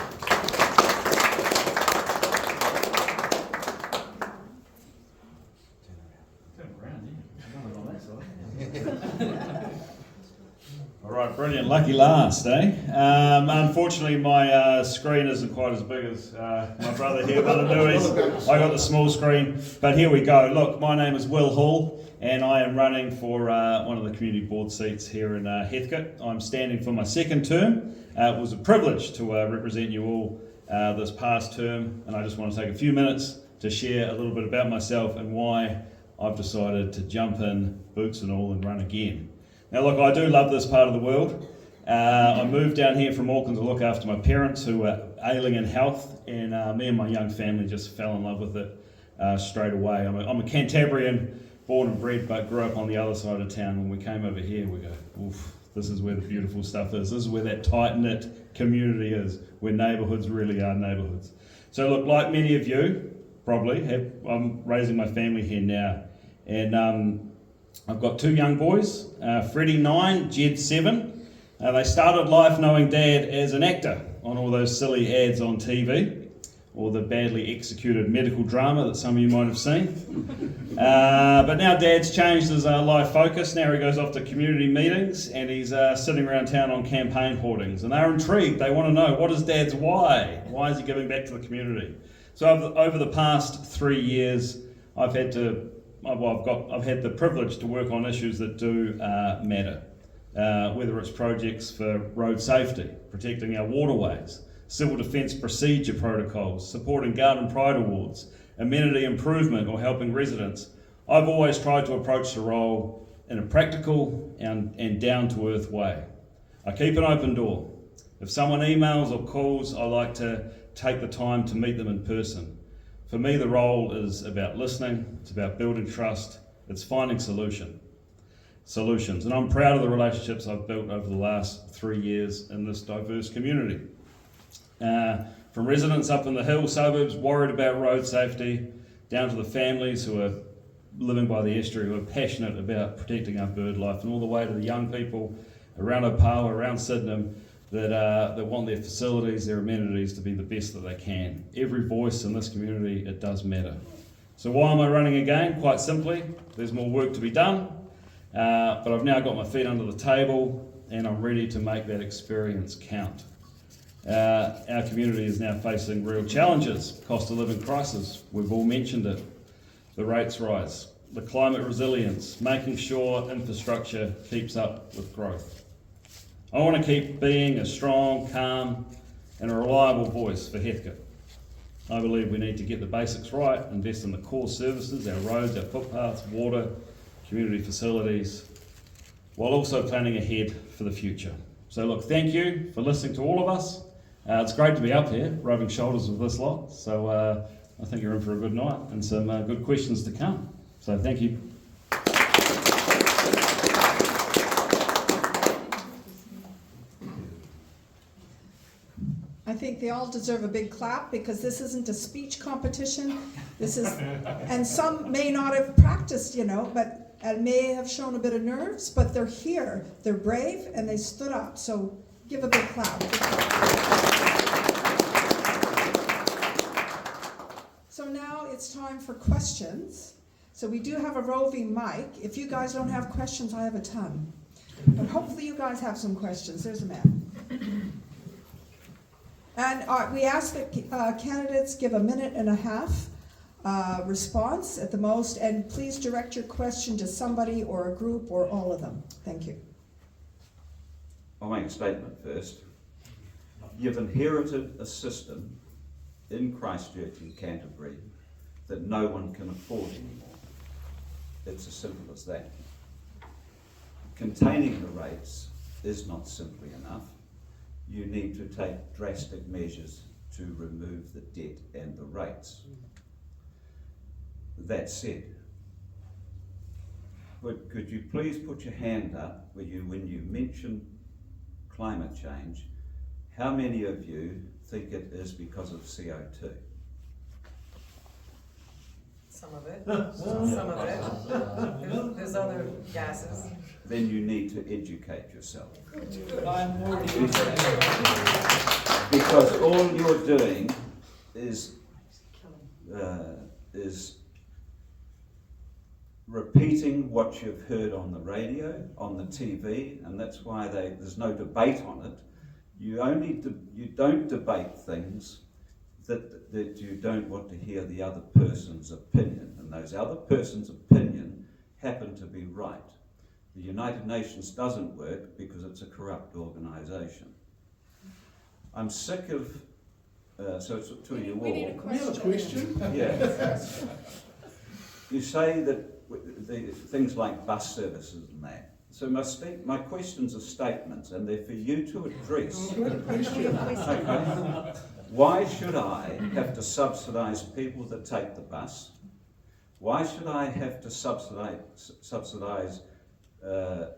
All right, brilliant. Lucky last, eh? Unfortunately, my screen isn't quite as big as my brother here, Mananui's. I got the small screen, but here we go. Look, my name is Will Hall, and I am running for one of the community board seats here in Heathcote. I'm standing for my second term. It was a privilege to represent you all this past term, and I just want to take a few minutes to share a little bit about myself and why I've decided to jump in, boots and all, and run again. Now look, I do love this part of the world. I moved down here from Auckland to look after my parents who were ailing in health, and me and my young family just fell in love with it straight away. I'm a Cantabrian, born and bred, but grew up on the other side of town. When we came over here, we go, oof, this is where the beautiful stuff is. This is where that tight-knit community is, where neighbourhoods really are neighbourhoods. So look, like many of you, probably, I'm raising my family here now, and I've got two young boys, Freddie 9, Jed 7. They started life knowing Dad as an actor on all those silly ads on TV, or the badly executed medical drama that some of you might have seen. But now Dad's changed his life focus. Now he goes off to community meetings and he's sitting around town on campaign hoardings. And they're intrigued. They want to know, what is Dad's why? Why is he giving back to the community? So over the past 3 years, I've had the privilege to work on issues that do matter, whether it's projects for road safety, protecting our waterways, civil defence procedure protocols, supporting Garden Pride Awards, amenity improvement, or helping residents. I've always tried to approach the role in a practical and down-to-earth way. I keep an open door. If someone emails or calls, I like to take the time to meet them in person. For me, the role is about listening, it's about building trust, it's finding solutions. And I'm proud of the relationships I've built over the last 3 years in this diverse community. From residents up in the hill suburbs worried about road safety, down to the families who are living by the estuary, who are passionate about protecting our bird life, and all the way to the young people around Opawa, around Sydenham, that want their facilities, their amenities to be the best that they can. Every voice in this community, it does matter. So why am I running again? Quite simply, there's more work to be done, but I've now got my feet under the table and I'm ready to make that experience count. Our community is now facing real challenges. Cost of living crisis, we've all mentioned it. The rates rise, the climate resilience, making sure infrastructure keeps up with growth. I want to keep being a strong, calm and a reliable voice for Heathcote. I believe we need to get the basics right, invest in the core services, our roads, our footpaths, water, community facilities, while also planning ahead for the future. So look, thank you for listening to all of us. It's great to be up here, rubbing shoulders with this lot. So I think you're in for a good night and some good questions to come. So thank you. I think they all deserve a big clap because this isn't a speech competition. This is, and some may not have practiced, you know, but may have shown a bit of nerves, but they're here. They're brave and they stood up. So give a big clap. So now it's time for questions. So we do have a roving mic. If you guys don't have questions, I have a ton. But hopefully you guys have some questions. There's a man. And we ask that candidates give 1.5 minute response at the most, and please direct your question to somebody or a group or all of them. Thank you. I'll make a statement first. You've inherited a system in Christchurch and Canterbury that no one can afford anymore. It's as simple as that. Containing the rates is not simply enough. You need to take drastic measures to remove the debt and the rates. That said, could you please put your hand up when you mention climate change, how many of you think it is because of CO2? Some of it, some of it. There's other gases. Then you need to educate yourself. Because all you're doing is repeating what you've heard on the radio, on the TV, and that's why there's no debate on it. You don't debate things that you don't want to hear the other person's opinion, and those other person's opinion happen to be right. The United Nations doesn't work because it's a corrupt organisation. I'm sick of, so it's to you all. We need a question. Yeah. You say that things like bus services and that. So my questions are statements, and they're for you to address. Okay. Why should I have to subsidise people that take the bus? Why should I have to subsidise the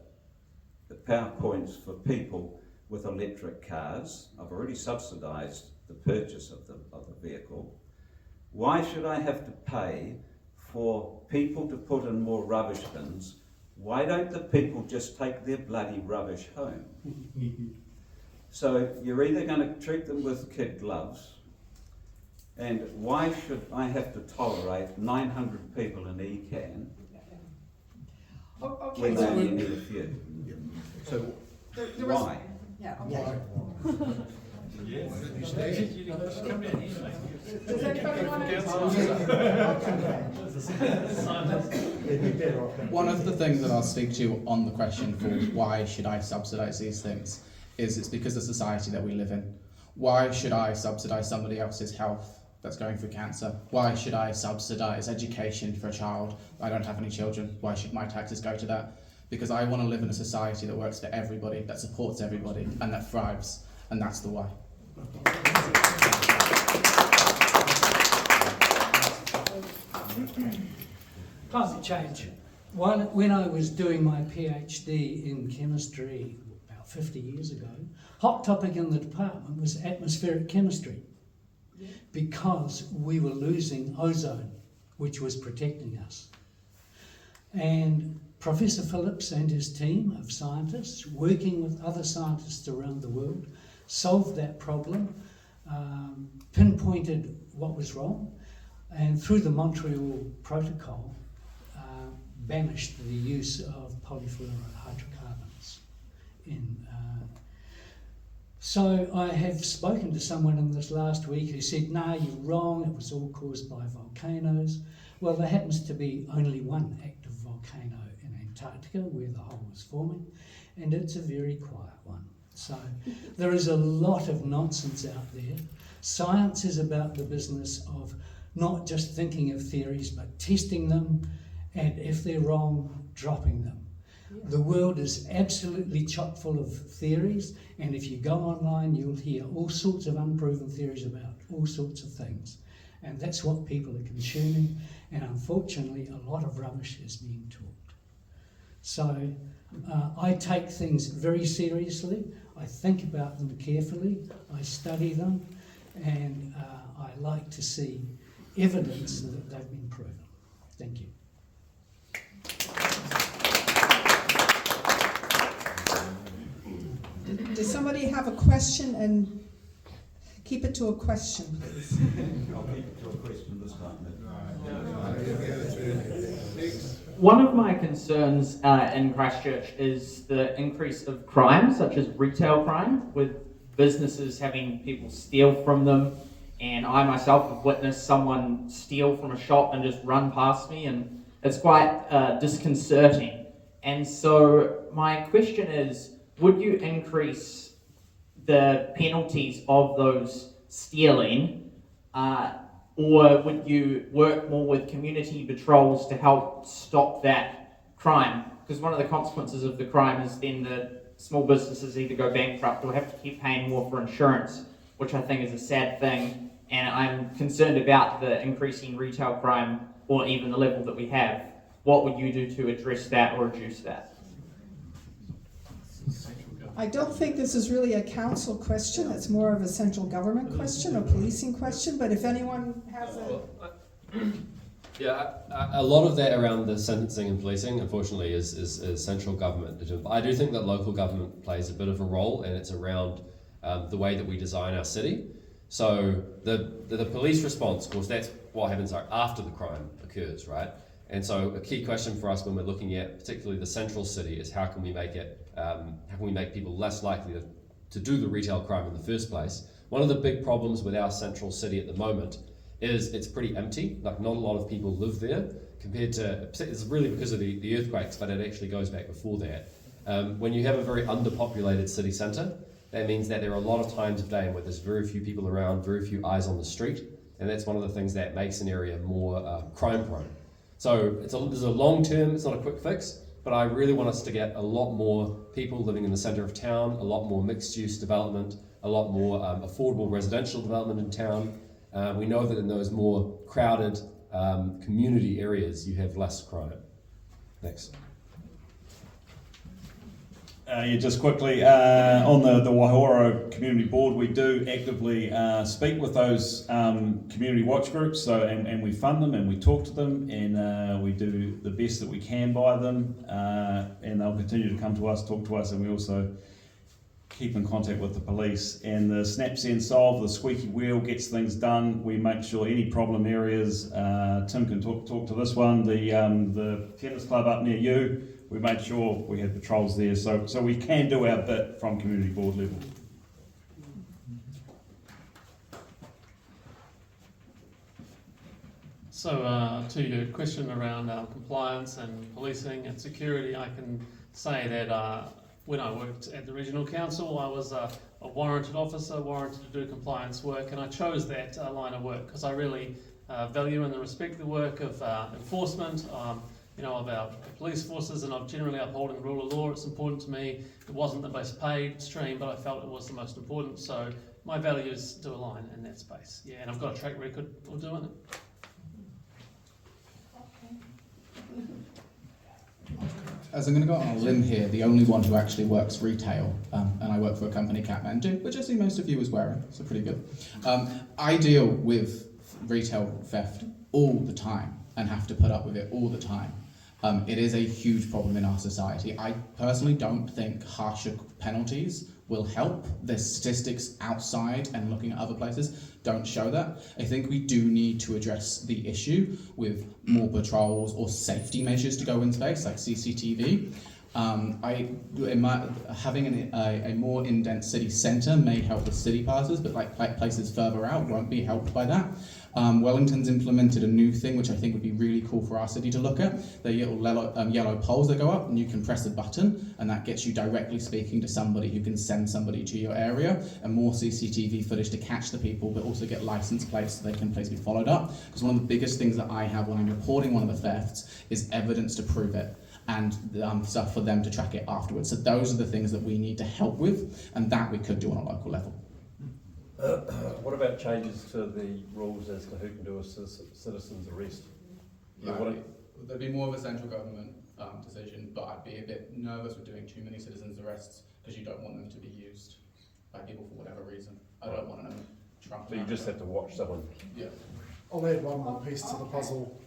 PowerPoints for people with electric cars? I've already subsidised the purchase of the vehicle. Why should I have to pay for people to put in more rubbish bins? Why don't the people just take their bloody rubbish home? So you're either going to treat them with kid gloves, and why should I have to tolerate 900 people in ecan when they only need a few? So why? Yeah, okay. Does anybody want to One of the things that I'll speak to on the question for why should I subsidise these things is it's because of the society that we live in. Why should I subsidise somebody else's health that's going through cancer? Why should I subsidise education for a child? I don't have any children. Why should my taxes go to that? Because I want to live in a society that works for everybody, that supports everybody, and that thrives, and that's the why. Climate change. When I was doing my PhD in chemistry about 50 years ago, hot topic in the department was atmospheric chemistry, because we were losing ozone, which was protecting us. And Professor Phillips and his team of scientists, working with other scientists around the world, solved that problem, pinpointed what was wrong. and through the Montreal Protocol, banished the use of polyfluorohydrocarbons in. So I have spoken to someone in this last week who said, "No, you're wrong, it was all caused by volcanoes." Well, there happens to be only one active volcano in Antarctica where the hole is forming, and it's a very quiet one. So there is a lot of nonsense out there. Science is about the business of not just thinking of theories, but testing them, and if they're wrong, dropping them. The world is absolutely chock full of theories, and if you go online, you'll hear all sorts of unproven theories about all sorts of things. And that's what people are consuming, and unfortunately, a lot of rubbish is being taught. So I take things very seriously. I think about them carefully. I study them, and I like to see evidence that they've been proven. Thank you. Does somebody have a question? And keep it to a question, please. I'll keep it to a question this time. One of my concerns in Christchurch is the increase of crime, such as retail crime, with businesses having people steal from them. And I myself have witnessed someone steal from a shop and just run past me, and it's quite disconcerting. And so my question is, would you increase the penalties of those stealing, or would you work more with community patrols to help stop that crime? Because one of the consequences of the crime is then the small businesses either go bankrupt or have to keep paying more for insurance, which I think is a sad thing. And I'm concerned about the increasing retail crime, or even the level that we have. What would you do to address that or reduce that? I don't think this is really a council question. It's more of a central government question, a policing question. But if anyone has a... Yeah, a lot of that around the sentencing and policing, unfortunately, is central government. I do think that local government plays a bit of a role, and it's around the way that we design our city. So the police response, of course, that's what happens after the crime occurs, right? And so a key question for us when we're looking at particularly the central city is how can we make it, how can we make people less likely to do the retail crime in the first place? One of the big problems with our central city at the moment is it's pretty empty. Like, not a lot of people live there compared to, it's really because of the earthquakes, but it actually goes back before that. When you have a very underpopulated city centre, that means that there are a lot of times of day where there's very few people around, very few eyes on the street, and that's one of the things that makes an area more crime prone. So there's a long term, it's not a quick fix, but I really want us to get a lot more people living in the centre of town, a lot more mixed use development, a lot more affordable residential development in town. We know that in those more crowded community areas, you have less crime. Thanks. Just quickly, on the Waihora Community Board, we do actively speak with those community watch groups, and we fund them and we talk to them, and we do the best that we can by them, and they'll continue to come to us, talk to us, and we also keep in contact with the police. And the snap, send, solve, the squeaky wheel gets things done. We make sure any problem areas, Tim can talk to this one, the tennis club up near you, we made sure we had patrols there, so we can do our bit from community board level. So to your question around compliance and policing and security, I can say that when I worked at the Regional Council, I was a warranted officer, warranted to do compliance work, and I chose that line of work because I really value and respect the work of enforcement, of our police forces, and of generally upholding the rule of law. It's important to me. It wasn't the most paid stream, but I felt it was the most important, so my values do align in that space. Yeah, and I've got a track record of doing it. As I'm going to go on a limb here, the only one who actually works retail, and I work for a company, Kathmandu, which I see most of you is wearing, so pretty good. I deal with retail theft all the time and have to put up with it all the time. It is a huge problem in our society. I personally don't think harsher penalties will help. The statistics outside and looking at other places don't show that. I think we do need to address the issue with more patrols or safety measures to go in space, like CCTV. Having a more indent city centre may help with city passes, but like places further out won't be helped by that. Wellington's implemented a new thing which I think would be really cool for our city to look at. They're yellow poles that go up, and you can press a button, and that gets you directly speaking to somebody who can send somebody to your area, and more CCTV footage to catch the people, but also get license plates so they can please be followed up. Because one of the biggest things that I have when I'm reporting one of the thefts is evidence to prove it, and stuff for them to track it afterwards. So those are the things that we need to help with, and that we could do on a local level. What about changes to the rules as to who can do a citizen's arrest? There'd be more of a central government decision, but I'd be a bit nervous with doing too many citizens' arrests because you don't want them to be used by people for whatever reason. I don't want them to trump. So you just have to watch someone. Yeah. I'll add one more piece to the puzzle.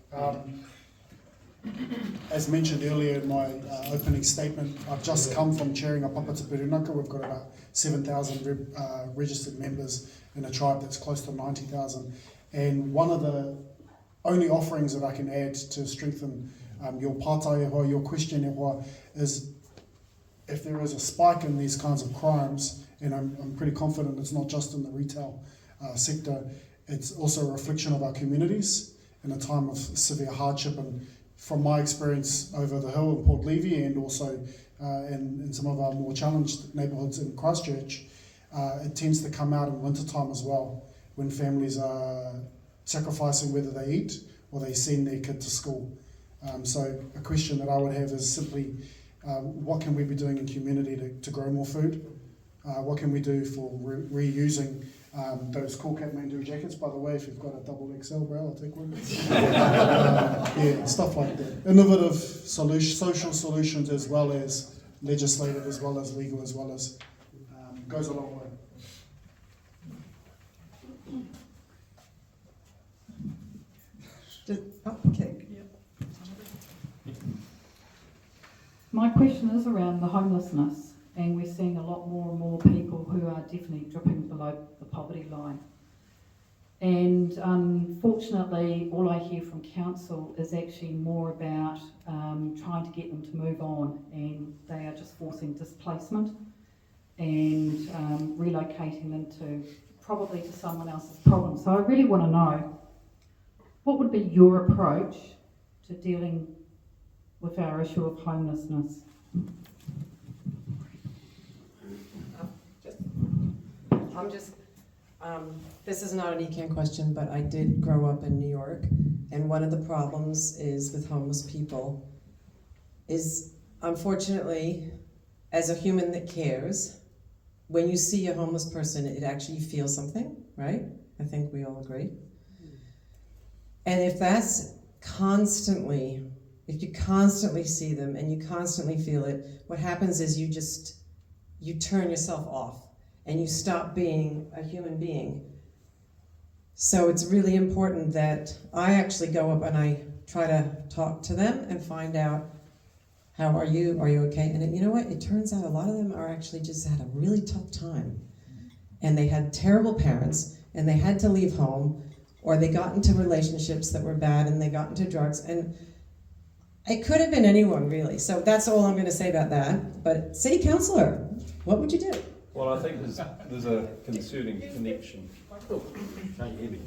As mentioned earlier in my opening statement, I've just come from chairing a Papa Te Pirunaka. We've got about 7,000 registered members in a tribe that's close to 90,000. And one of the only offerings that I can add to strengthen your pātai ehua, your question ehua, is if there is a spike in these kinds of crimes, and I'm pretty confident it's not just in the retail sector, it's also a reflection of our communities in a time of severe hardship. And from my experience over the hill in Port Levy and also in some of our more challenged neighbourhoods in Christchurch, it tends to come out in wintertime as well, when families are sacrificing whether they eat or they send their kid to school. So a question that I would have is simply, what can we be doing in community to grow more food? What can we do for reusing those cool Kathmandu jackets? By the way, if you've got a double XL, bro, I'll take one. Yeah, stuff like that. Innovative social solutions, as well as legislative, as well as legal, as well as goes a long way. Okay. My question is around the homelessness, and we're seeing a lot more and more people who are definitely dripping below the poverty line. And unfortunately, all I hear from council is actually more about trying to get them to move on, and they are just forcing displacement and relocating them probably to someone else's problem. So I really want to know, what would be your approach to dealing with our issue of homelessness? This is not an ecan question, but I did grow up in New York, and one of the problems is with homeless people is, unfortunately, as a human that cares, when you see a homeless person, it actually feels something, right? I think we all agree. And if that's constantly, if you constantly see them and you constantly feel it, what happens is you turn yourself off and you stop being a human being. So it's really important that I actually go up and I try to talk to them and find out, how are you okay? And you know what, it turns out a lot of them are actually just had a really tough time. And they had terrible parents, and they had to leave home, or they got into relationships that were bad, and they got into drugs, and it could have been anyone, really. So that's all I'm going to say about that. But city councillor, what would you do? Well, I think there's a concerning connection. Oh, can't you hear me?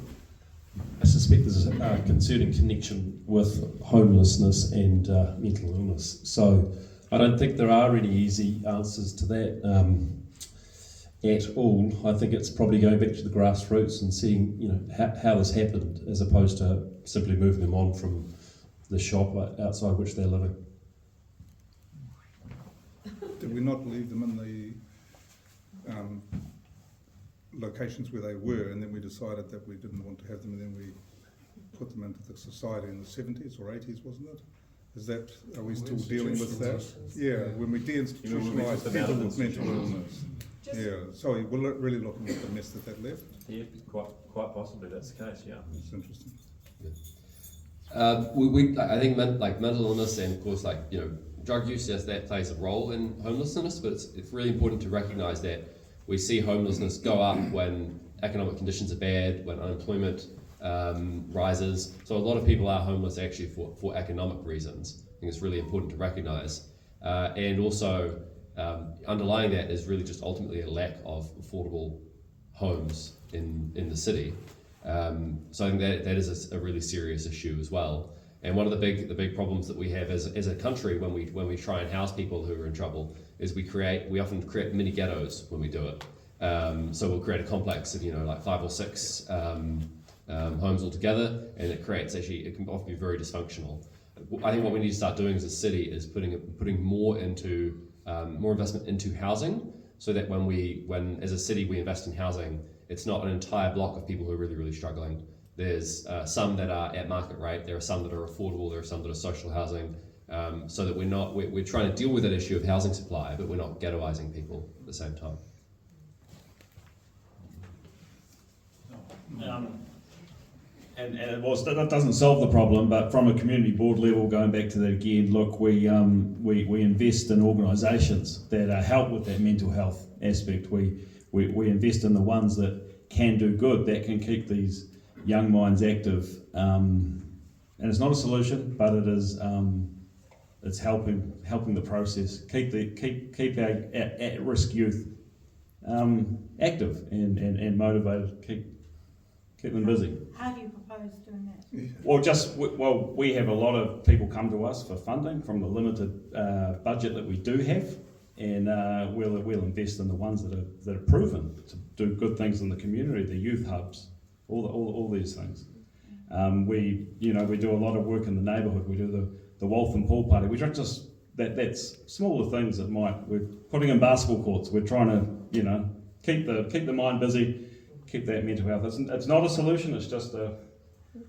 I suspect there's a concerning connection with homelessness and mental illness. So I don't think there are any easy answers to that at all. I think it's probably going back to the grassroots and seeing, how this happened, as opposed to simply moving them on from the shop outside which they're living. Did we not leave them in the locations where they were, and then we decided that we didn't want to have them, and then we put them into the society in the 70s or 80s, wasn't it? Are we still dealing with that? Yeah, when we deinstitutionalised people with mental illness. Yeah, so we're really looking at the mess that left. Yeah, quite possibly that's the case, yeah. It's interesting. I think mental illness and of course drug use, yes, that plays a role in homelessness, but it's really important to recognise that we see homelessness go up when economic conditions are bad, when unemployment rises. So a lot of people are homeless actually for economic reasons. I think it's really important to recognise. And also underlying that is really just ultimately a lack of affordable homes in the city. So I think that is a really serious issue as well. And one of the big problems that we have as a country when we try and house people who are in trouble is we often create mini ghettos when we do it. So we'll create a complex of 5 or 6 homes altogether, and it can often be very dysfunctional. I think what we need to start doing as a city is putting more investment into housing, so that when as a city we invest in housing, it's not an entire block of people who are really, really struggling. There's some that are at market rate, there are some that are affordable, there are some that are social housing, so that we're trying to deal with that issue of housing supply, but we're not ghettoising people at the same time. And that doesn't solve the problem, but from a community board level, going back to that again, look, we invest in organisations that help with that mental health aspect. We invest in the ones that can do good, that can keep these young minds active. And it's not a solution, but it is. It's helping the process. Keep our at-risk youth active and motivated. Keep them busy. How do you propose doing that? Well, we have a lot of people come to us for funding from the limited budget that we do have, and we'll invest in the ones that are proven to do good things in the community, the youth hubs, all these things. We do a lot of work in the neighbourhood. We do the Waltham Pool Party. We don't just that's smaller things that we're putting in basketball courts. We're trying to keep the mind busy. Keep that mental health. It's not a solution, it's just a...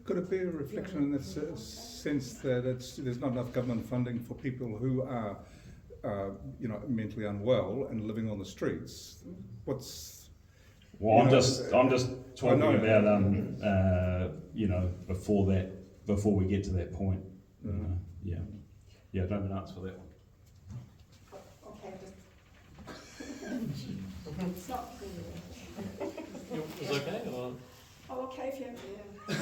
Could it be a reflection in the sense that there's not enough government funding for people who are, mentally unwell and living on the streets? I'm just talking about, before we get to that point. Yeah, I don't have an answer for that one. Okay, it's not clear. Is it okay? Or? Oh, okay, if you the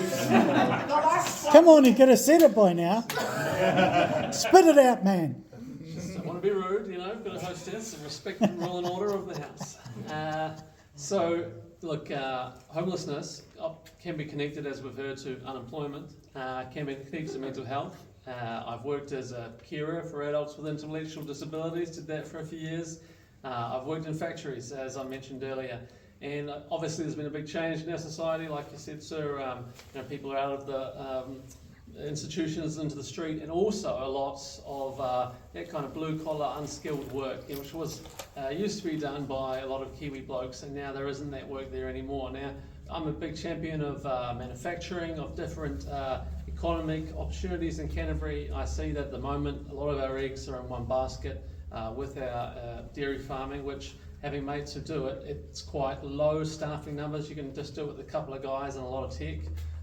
last one. Come on, you could have said it by now. Spit it out, man. Just don't want to be rude, got a hostess and respect the rule and order of the house. Homelessness can be connected, as we've heard, to unemployment, can be connected to mental health. I've worked as a carer for adults with intellectual disabilities, did that for a few years. I've worked in factories, as I mentioned earlier. And obviously there's been a big change in our society, like you said, sir. People are out of the institutions into the street, and also a lot of that kind of blue-collar, unskilled work, which was used to be done by a lot of Kiwi blokes, and now there isn't that work there anymore. Now, I'm a big champion of manufacturing, of different economic opportunities in Canterbury. I see that at the moment a lot of our eggs are in one basket with our dairy farming, which, having mates who do it, it's quite low staffing numbers. You can just do it with a couple of guys and a lot of tech.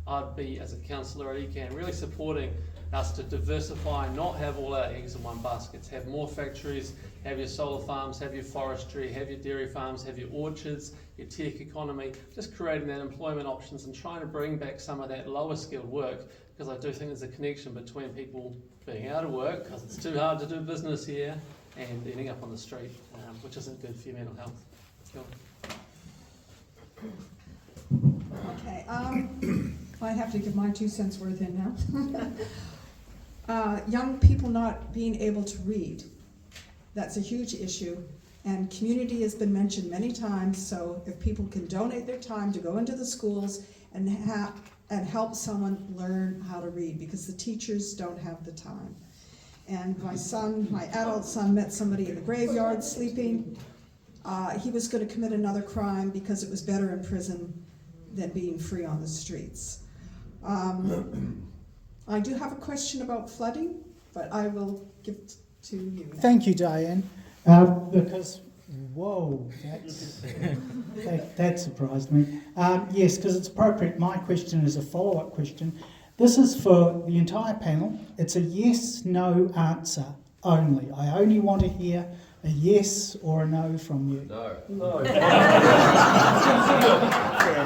I'd be, as a councillor at ecan, really supporting us to diversify, not have all our eggs in one basket, have more factories, have your solar farms, have your forestry, have your dairy farms, have your orchards, your tech economy, just creating that employment options and trying to bring back some of that lower skilled work, because I do think there's a connection between people being out of work, because it's too hard to do business here, and ending up on the street, which isn't good for your mental health. Okay, I have to give my 2 cents worth in now. Young people not being able to read, that's a huge issue, and community has been mentioned many times, so if people can donate their time to go into the schools and help someone learn how to read, because the teachers don't have the time. And my adult son met somebody in the graveyard sleeping. He was going to commit another crime because it was better in prison than being free on the streets. I do have a question about flooding, but I will give it to you now. Thank you, Diane. Because, whoa, that surprised me. Yes, because it's appropriate. My question is a follow-up question. This is for the entire panel. It's a yes/no answer only. I only want to hear a yes or a no from you. No. No. I'm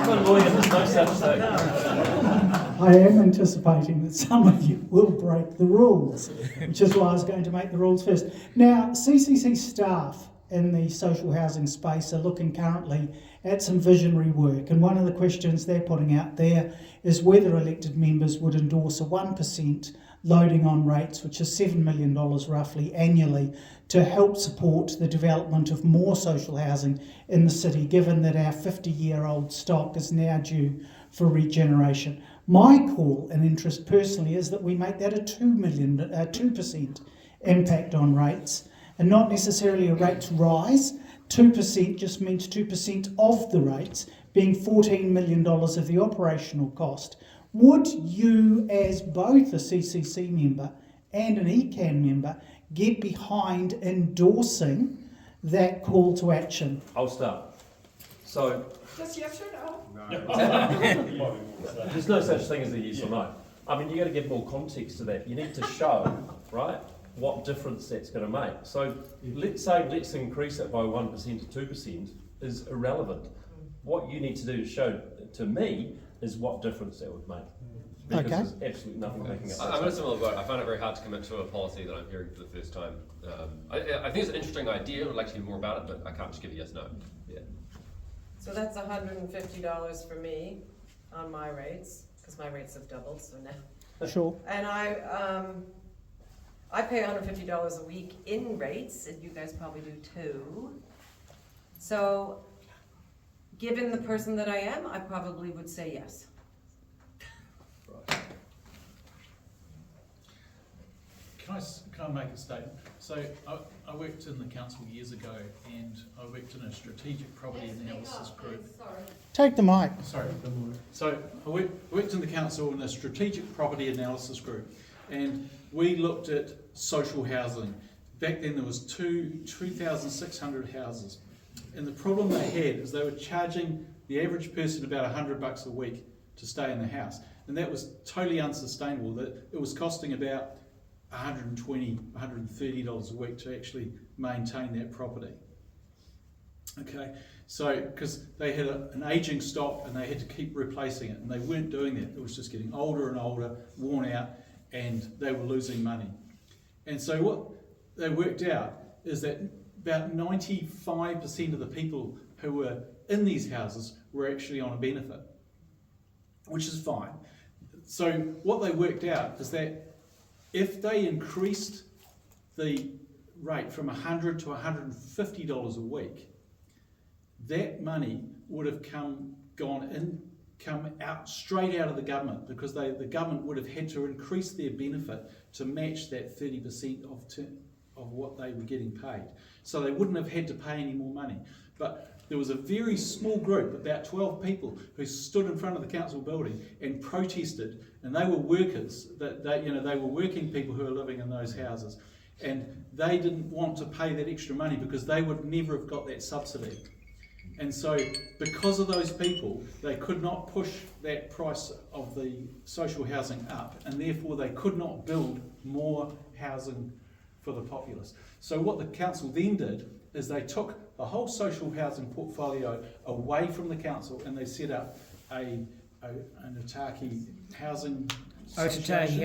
a lawyer, there's no such thing. I am anticipating that some of you will break the rules, which is why I was going to make the rules first. Now, CCC staff in the social housing space are looking currently at some visionary work, and one of the questions they're putting out there is whether elected members would endorse a 1% loading on rates, which is $7 million roughly annually, to help support the development of more social housing in the city, given that our 50-year-old stock is now due for regeneration. My call and interest personally is that we make that a 2% impact on rates, and not necessarily a rates rise. 2% just means 2% of the rates, being $14 million of the operational cost. Would you, as both a CCC member and an ecan member, get behind endorsing that call to action? I'll start. So, Just yes or no? there's no such thing as a yes or no. I mean, you've got to give more context to that. You need to show, right, what difference that's going to make. So let's increase it by 1% to 2% is irrelevant. What you need to do to show to me is what difference that would make. Because there's absolutely nothing making it. I'm in a similar boat. I find it very hard to commit to a policy that I'm hearing for the first time. I think it's an interesting idea. I'd like to hear more about it, but I can't just give a yes, no. Yeah. So that's $150 for me on my rates, because my rates have doubled, so now. Sure. And I pay $150 a week in rates, and you guys probably do too. So, given the person that I am, I probably would say yes. Can I make a statement? So I worked in the council years ago, and I worked in a strategic property analysis group. Take the mic. Sorry. So I worked in the council in a strategic property analysis group, and we looked at social housing. Back then there was 2,600 houses, and the problem they had is they were charging the average person about $100 a week to stay in the house, and that was totally unsustainable. That it was costing about $120, $130 a week to actually maintain that property. Okay, so because they had an aging stock and they had to keep replacing it, and they weren't doing that. It was just getting older and older, worn out, and they were losing money. And so what they worked out is that about 95% of the people who were in these houses were actually on a benefit, which is fine. So what they worked out is that if they increased the rate from $100 to $150 a week, that money would have come out straight out of the government, because the government would have had to increase their benefit to match that 30% of what they were getting paid. So they wouldn't have had to pay any more money. But there was a very small group, about 12 people, who stood in front of the council building and protested, and they were workers. They were working people who were living in those houses, and they didn't want to pay that extra money because they would never have got that subsidy. And so, because of those people, they could not push that price of the social housing up, and therefore they could not build more housing for the populace. So what the council then did is they took the whole social housing portfolio away from the council, and they set up an Otaki housing Otaki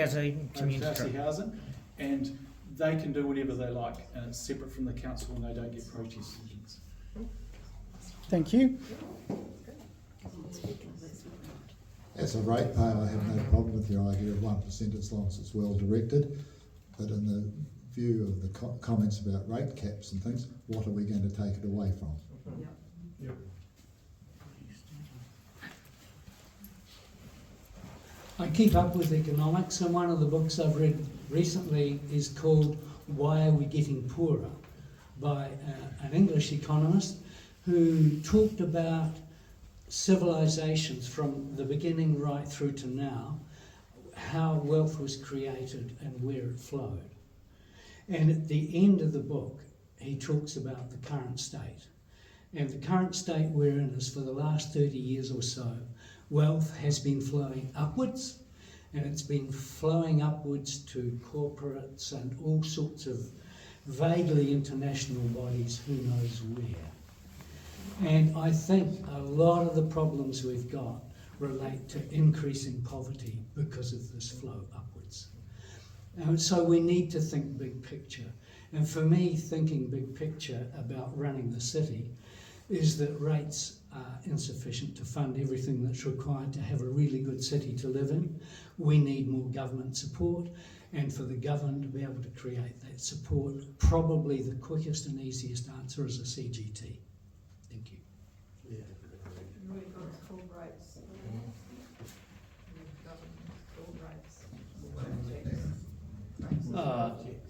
housing, and they can do whatever they like, and it's separate from the council, and they don't get protested against. Thank you. As a ratepayer, I have no problem with your idea of 1% as long as it's well directed, but in the view of the comments about rate caps and things, what are we going to take it away from? Yep. I keep up with economics, and one of the books I've read recently is called Why Are We Getting Poorer? By an English economist who talked about civilizations from the beginning right through to now, how wealth was created and where it flowed. And at the end of the book, he talks about the current state. And the current state we're in is, for the last 30 years or so, wealth has been flowing upwards, and it's been flowing upwards to corporates and all sorts of vaguely international bodies, who knows where. And I think a lot of the problems we've got relate to increasing poverty because of this flow upwards. And so we need to think big picture. And for me, thinking big picture about running the city is that rates are insufficient to fund everything that's required to have a really good city to live in. We need more government support, and for the government to be able to create that support, probably the quickest and easiest answer is a CGT. Thank you.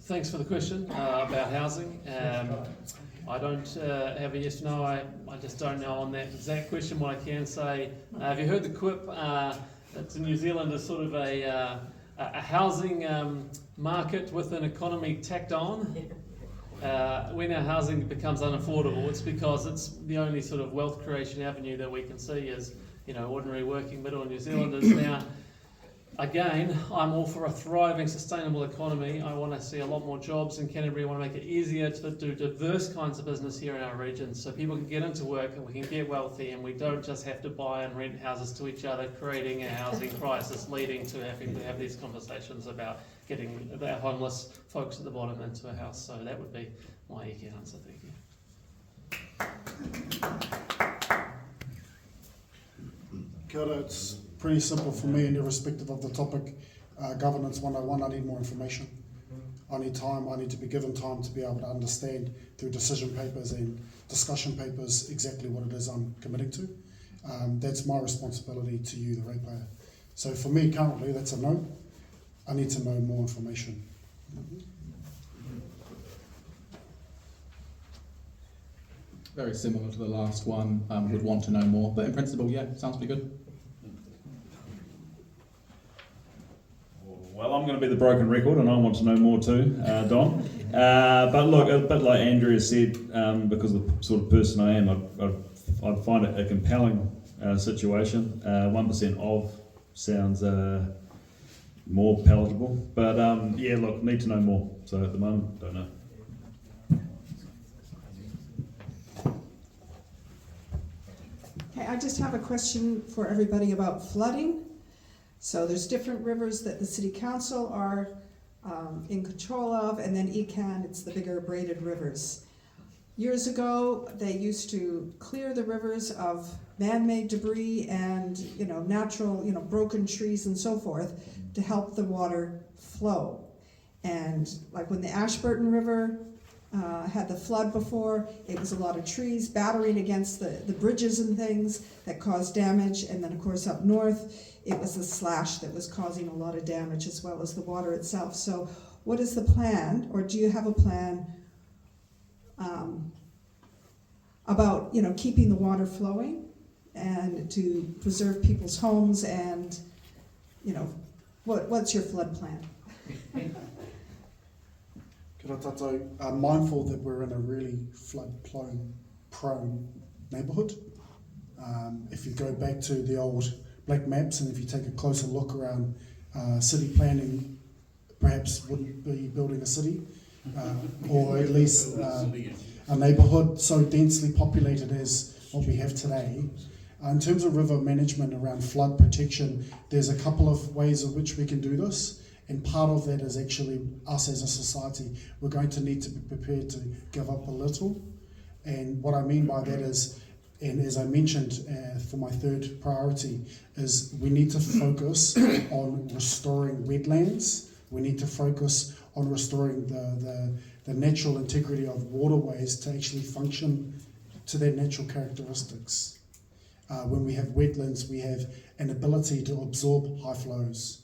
Thanks for the question about housing. I don't have a yes or no. I just don't know on that exact question. What I can say, have you heard the quip that New Zealand is sort of a housing market with an economy tacked on? When our housing becomes unaffordable, it's because it's the only sort of wealth creation avenue that we can see as, ordinary working middle New Zealanders. Now, again, I'm all for a thriving, sustainable economy. I want to see a lot more jobs in Canterbury. I want to make it easier to do diverse kinds of business here in our region so people can get into work and we can get wealthy and we don't just have to buy and rent houses to each other, creating a housing crisis, leading to having to have these conversations about getting our homeless folks at the bottom into a house. So that would be my ecan answer. Thank you. Kia ora, it's pretty simple for me, and irrespective of the topic, governance 101, I need more information. I need time, I need to be given time to be able to understand through decision papers and discussion papers exactly what it is I'm committing to. That's my responsibility to you, the ratepayer. So for me currently, that's a no. I need to know more information. Very similar to the last one, would want to know more, but in principle, yeah, sounds pretty good. Well, I'm going to be the broken record, and I want to know more too, Don. But look, a bit like Andrea said, because of the sort of person I am, I'd find it a compelling situation. 1% of sounds more palatable, but yeah, look, need to know more. So at the moment, don't know. Okay, I just have a question for everybody about flooding. So there's different rivers that the city council are in control of, and then ecan, it's the bigger braided rivers. Years ago, they used to clear the rivers of man-made debris and natural, broken trees and so forth to help the water flow. And like when the Ashburton River had the flood before, it was a lot of trees battering against the bridges and things that caused damage. And then of course up north, it was the slash that was causing a lot of damage as well as the water itself. So what is the plan, or do you have a plan about keeping the water flowing and to preserve people's homes, and what's your flood plan? Kia ora tātou. I'm mindful that we're in a really flood-prone neighbourhood. If you go back to the old black maps, and if you take a closer look around city planning, perhaps wouldn't be building a city, or at least a neighbourhood so densely populated as what we have today. In terms of river management around flood protection, there's a couple of ways in which we can do this. And part of that is actually us as a society. We're going to need to be prepared to give up a little. And what I mean by that is, and as I mentioned for my third priority, is we need to focus on restoring wetlands. We need to focus on restoring the natural integrity of waterways to actually function to their natural characteristics. When we have wetlands, we have an ability to absorb high flows.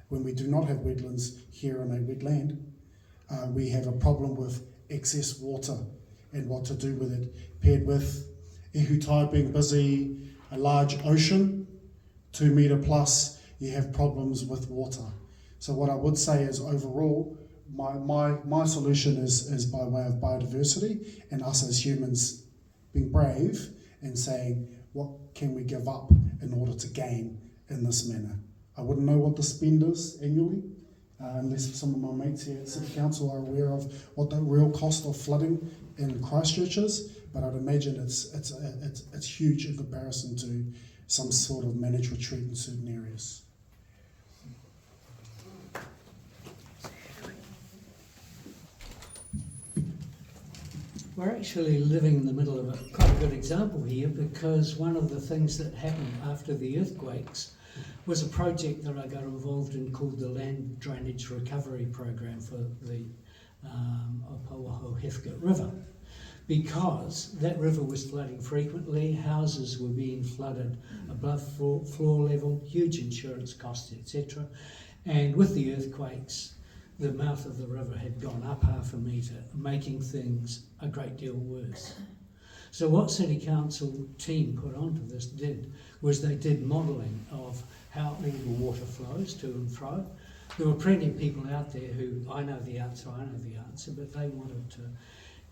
When we do not have wetlands here on a wetland, we have a problem with excess water and what to do with it, paired with Heathcote being busy, a large ocean, 2 metre plus, you have problems with water. So what I would say is overall, my solution is by way of biodiversity and us as humans being brave and saying, what can we give up in order to gain in this manner? I wouldn't know what the spend is annually, unless some of my mates here at City Council are aware of what the real cost of flooding in Christchurch is, but I'd imagine it's huge in comparison to some sort of managed retreat in certain areas. We're actually living in the middle of quite a good example here, because one of the things that happened after the earthquakes was a project that I got involved in called the Land Drainage Recovery Program for the Opawa Heathcote River, because that river was flooding frequently, houses were being flooded above floor level, huge insurance costs, etc. And with the earthquakes, the mouth of the river had gone up 1/2 metre, making things a great deal worse. So what City Council team put onto this was they did modelling of how all the water flows to and fro. There were plenty of people out there who, I know the answer, but they wanted to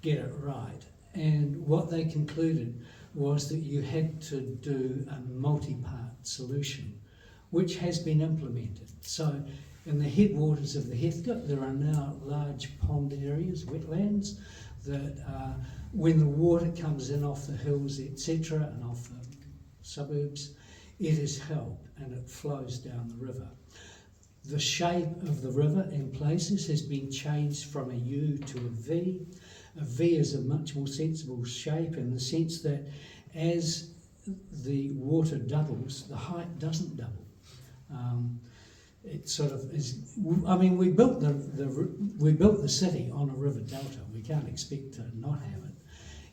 get it right. And what they concluded was that you had to do a multi-part solution, which has been implemented. So in the headwaters of the Heathcote, there are now large pond areas, wetlands, that when the water comes in off the hills, etc., and off the suburbs, it is held and it flows down the river. The shape of the river in places has been changed from a U to a V. A V is a much more sensible shape in the sense that as the water doubles, the height doesn't double. It sort of is. I mean, we built the city on a river delta. We can't expect to not have it.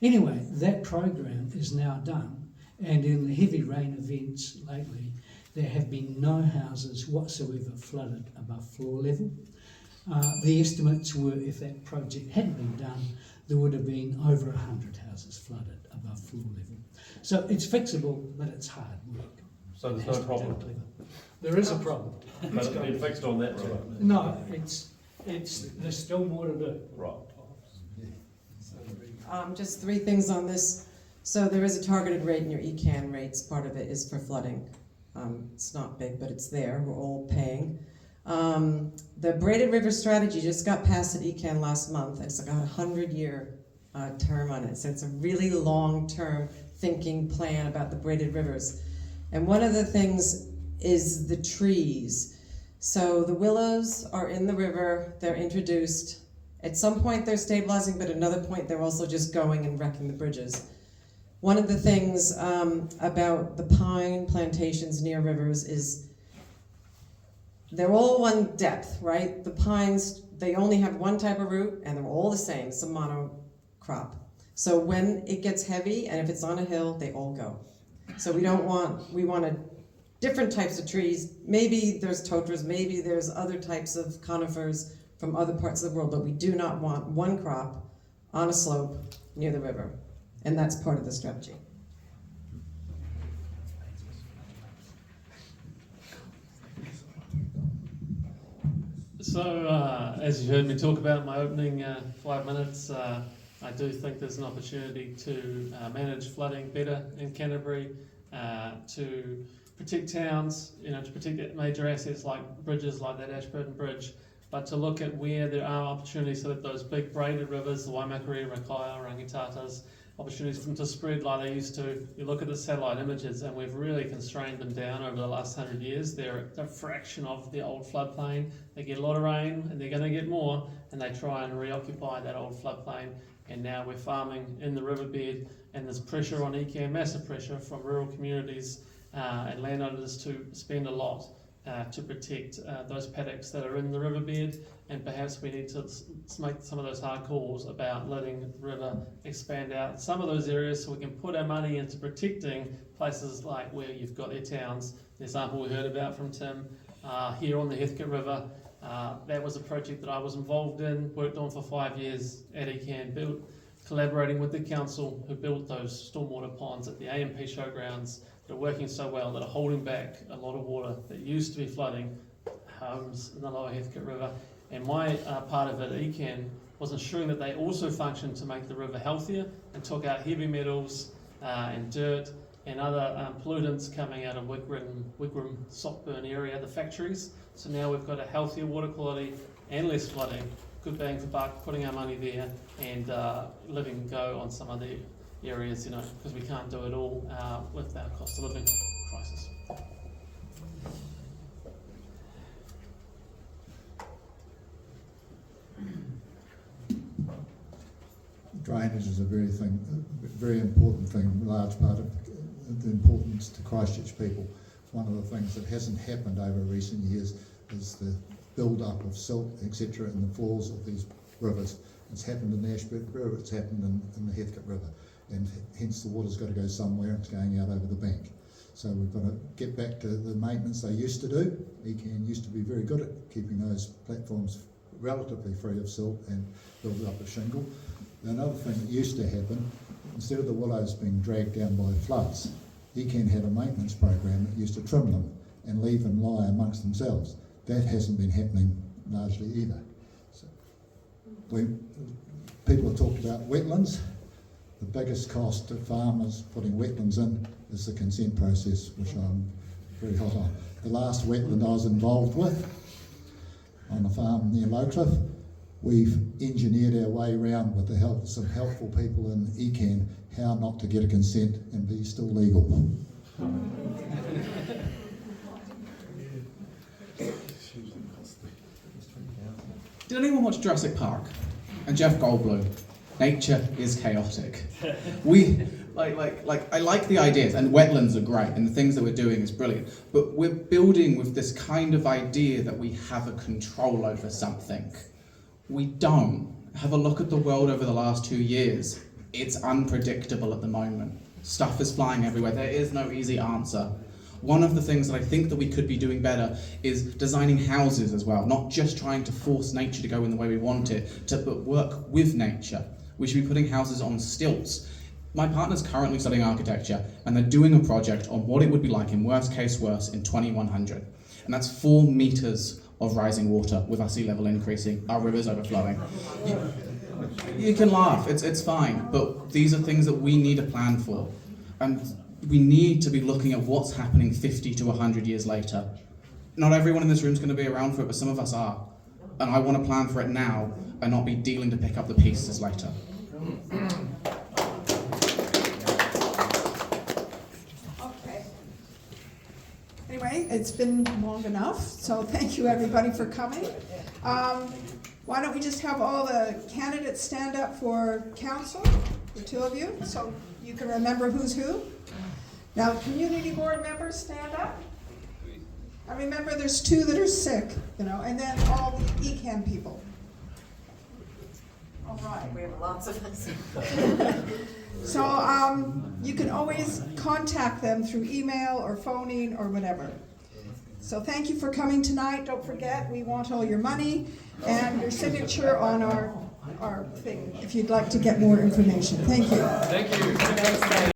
Anyway, that program is now done, and in the heavy rain events lately, there have been no houses whatsoever flooded above floor level. The estimates were, if that project hadn't been done, there would have been over 100 houses flooded above floor level. So it's fixable, but it's hard work. So there's no problem. There is a problem. But it's been fixed on that road. No, there's still more to do. Right. Just 3 things on this. So there is a targeted rate in your ecan rates. Part of it is for flooding. It's not big, but it's there. We're all paying. The Braided River Strategy just got passed at ecan last month. It's got a 100-year term on it. So it's a really long-term thinking plan about the braided rivers. And one of the things is the trees. So the willows are in the river. They're introduced. At some point they're stabilizing, but at another point they're also just going and wrecking the bridges. One of the things about the pine plantations near rivers is they're all one depth, right? The pines, they only have one type of root and they're all the same. It's a monocrop. So when it gets heavy and if it's on a hill, they all go. So we want different types of trees. Maybe there's totras, maybe there's other types of conifers from other parts of the world, but we do not want one crop on a slope near the river. And that's part of the strategy. So, as you heard me talk about in my opening 5 minutes, I do think there's an opportunity to manage flooding better in Canterbury, to protect towns, to protect major assets like bridges, like that Ashburton Bridge, but to look at where there are opportunities so that ththose big braided rivers, the Waimakere, Rakaia, Rangitatas, opportunities for them to spread like they used to. You look at the satellite images and we've really constrained them down over the last 100 years. They're a fraction of the old floodplain. They get a lot of rain and they're going to get more, and they try and reoccupy that old floodplain. And now we're farming in the riverbed, and there's pressure on ecan, massive pressure from rural communities and landowners to spend a lot to protect those paddocks that are in the riverbed. And perhaps we need to make some of those hard calls about letting the river expand out in some of those areas so we can put our money into protecting places like where you've got your towns. The example we heard about from Tim here on the Heathcote River, that was a project that I was involved in, worked on for 5 years at ecan, collaborating with the council who built those stormwater ponds at the AMP showgrounds that are working so well, that are holding back a lot of water that used to be flooding homes in the lower Heathcote River. And my part of it, ecan, was ensuring that they also functioned to make the river healthier and took out heavy metals and dirt and other pollutants coming out of Wigram, Sockburn area, the factories. So now we've got a healthier water quality and less flooding. Good bang for buck, putting our money there and letting go on some of the areas, because we can't do it all with our cost of living crisis. Drainage is a very important thing, a large part of the importance to Christchurch people. One of the things that hasn't happened over recent years is the build-up of silt, etc., in the falls of these rivers. It's happened in the Ashburton River, it's happened in the Heathcote River, and hence the water's got to go somewhere, it's going out over the bank. So we've got to get back to the maintenance they used to do. Ecan used to be very good at keeping those platforms relatively free of silt and build up of shingle. Another thing that used to happen, instead of the willows being dragged down by floods, ecan had a maintenance program that used to trim them and leave them lie amongst themselves. That hasn't been happening largely either. So people have talked about wetlands. The biggest cost to farmers putting wetlands in is the consent process, which I'm very hot on. The last wetland I was involved with on a farm near Lowcliffe, we've engineered our way around with the help of some helpful people in ecan how not to get a consent and be still legal. Did anyone watch Jurassic Park? And Jeff Goldblum? Nature is chaotic. We I like the ideas, and wetlands are great, and the things that we're doing is brilliant. But we're building with this kind of idea that we have a control over something. We don't. Have a look at the world over the last 2 years. It's unpredictable at the moment. Stuff is flying everywhere. There is no easy answer. One of the things that I think that we could be doing better is designing houses as well, not just trying to force nature to go in the way we want it, but work with nature. We should be putting houses on stilts. My partner's currently studying architecture, and they're doing a project on what it would be like in worst case worse in 2100. And that's 4 meters of rising water with our sea level increasing, our rivers overflowing. You can laugh, it's fine, but these are things that we need a plan for. And we need to be looking at what's happening 50 to 100 years later. Not everyone in this room is going to be around for it, but some of us are. And I want to plan for it now and not be dealing to pick up the pieces later. Okay. Anyway, it's been long enough, so thank you everybody for coming. Why don't we just have all the candidates stand up for council, the 2 of you, so you can remember who's who. Now, community board members, stand up. I remember there's 2 that are sick, and then all the ecan people. All right. We have lots of us. So you can always contact them through email or phoning or whatever. So thank you for coming tonight. Don't forget, we want all your money and your signature on our thing if you'd like to get more information. Thank you. Thank you.